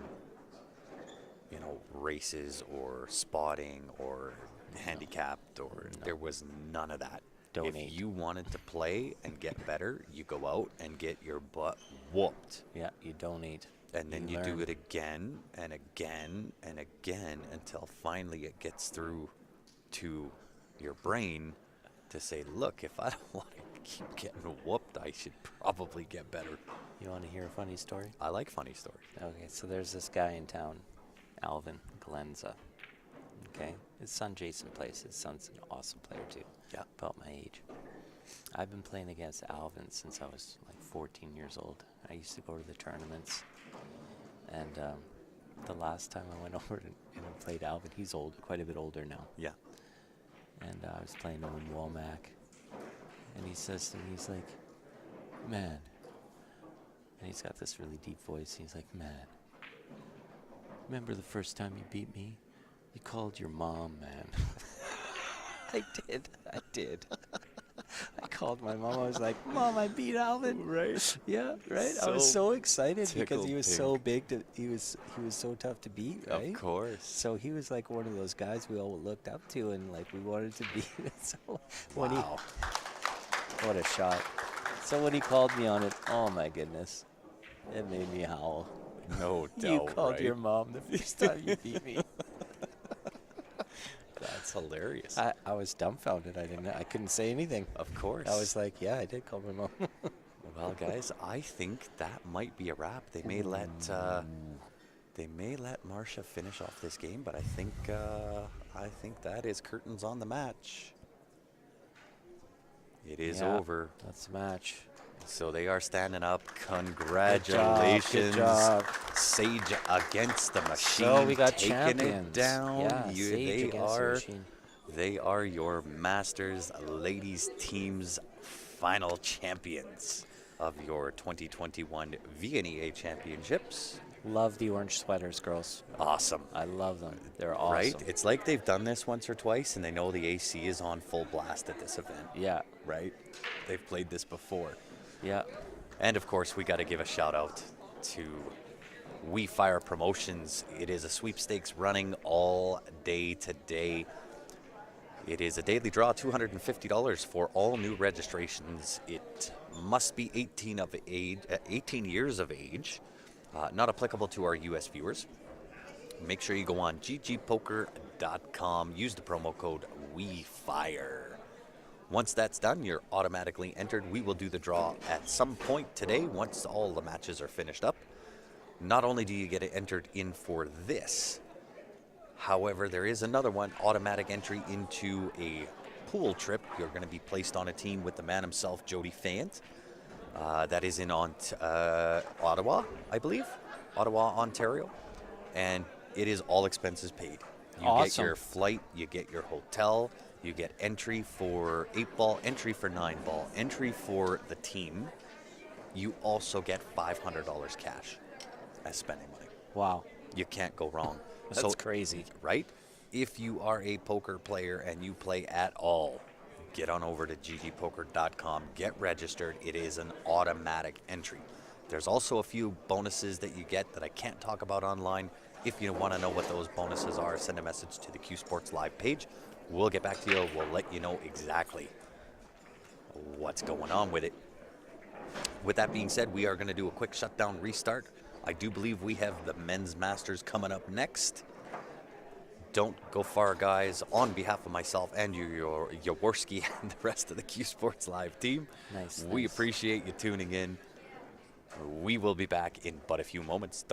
races or spotting or handicapped, or there was none of that. Donate. If you wanted to play and get better, you go out and get your butt whooped. Yeah, you donate. And then you do learn. it again and again and again until finally it gets through to your brain to say, look, if I don't want to keep getting whooped, I should probably get better. You want to hear a funny story? I like funny stories. Okay, so there's this guy in town, Alvin Galenza. Okay, his son Jason plays. His son's an awesome player too. Yeah. About my age. I've been playing against Alvin since I was like 14 years old. I used to go to the tournaments. And the last time I went over and played Alvin, he's old, quite a bit older now. Yeah. And I was playing him in Womack. And he says to me, he's like, man. And he's got this really deep voice. He's like, man, remember the first time you beat me? You called your mom, man. I did. I called my mom. I was like, Mom, I beat Alvin. Right. Yeah, right. I was so excited because he was so big. He was so tough to beat, right? Of course. So he was like one of those guys we all looked up to and like we wanted to beat. So when Wow. what a shot. So when he called me on it, oh my goodness, it made me howl. No doubt. You called right? your mom the first time you beat me. That's hilarious. I was dumbfounded. I couldn't say anything. Of course. I was like, yeah, I did call my mom. Well, guys, I think that might be a wrap. They may let Marcia finish off this game, but I think that is curtains on the match. It is Yeah, over. That's the match. So they are standing up. Congratulations. Good job. Sage against the machine. So we got taking champions. it down. Yeah, Sage against the machine. They are your Masters Ladies Team's final champions of your 2021 VNEA Championships. Love the orange sweaters, girls. Awesome. I love them. They're awesome. Right? It's like they've done this once or twice and they know the AC is on full blast at this event. Yeah. Right? They've played this before. Yeah. And of course, we got to give a shout out to We Fire Promotions. It is a sweepstakes running all day today. It is a daily draw, $250 for all new registrations. It must be 18 years of age. Not applicable to our U.S. viewers. Make sure you go on ggpoker.com. Use the promo code WeFire. Once that's done, you're automatically entered. We will do the draw at some point today once all the matches are finished up. Not only do you get entered in for this, however, there is another one, automatic entry into a pool trip. You're going to be placed on a team with the man himself, Jody Fant. That is in Ottawa, I believe. Ottawa, Ontario. And it is all expenses paid. You get your flight, you get your hotel, you get entry for 8-ball, entry for 9-ball, entry for the team. You also get $500 cash as spending money. Wow. You can't go wrong. That's crazy. Right? If you are a poker player and you play at all, get on over to ggpoker.com, get registered. It is an automatic entry. There's also a few bonuses that you get that I can't talk about online. If you want to know what those bonuses are, send a message to the Q Sports Live page. We'll get back to you. We'll let you know exactly what's going on with it. With that being said, we are going to do a quick shutdown restart. I do believe we have the Men's Masters coming up next. Don't go far, guys. On behalf of myself and Jaworski and the rest of the Q Sports Live team, Nice. we appreciate you tuning in. We will be back in but a few moments. Don't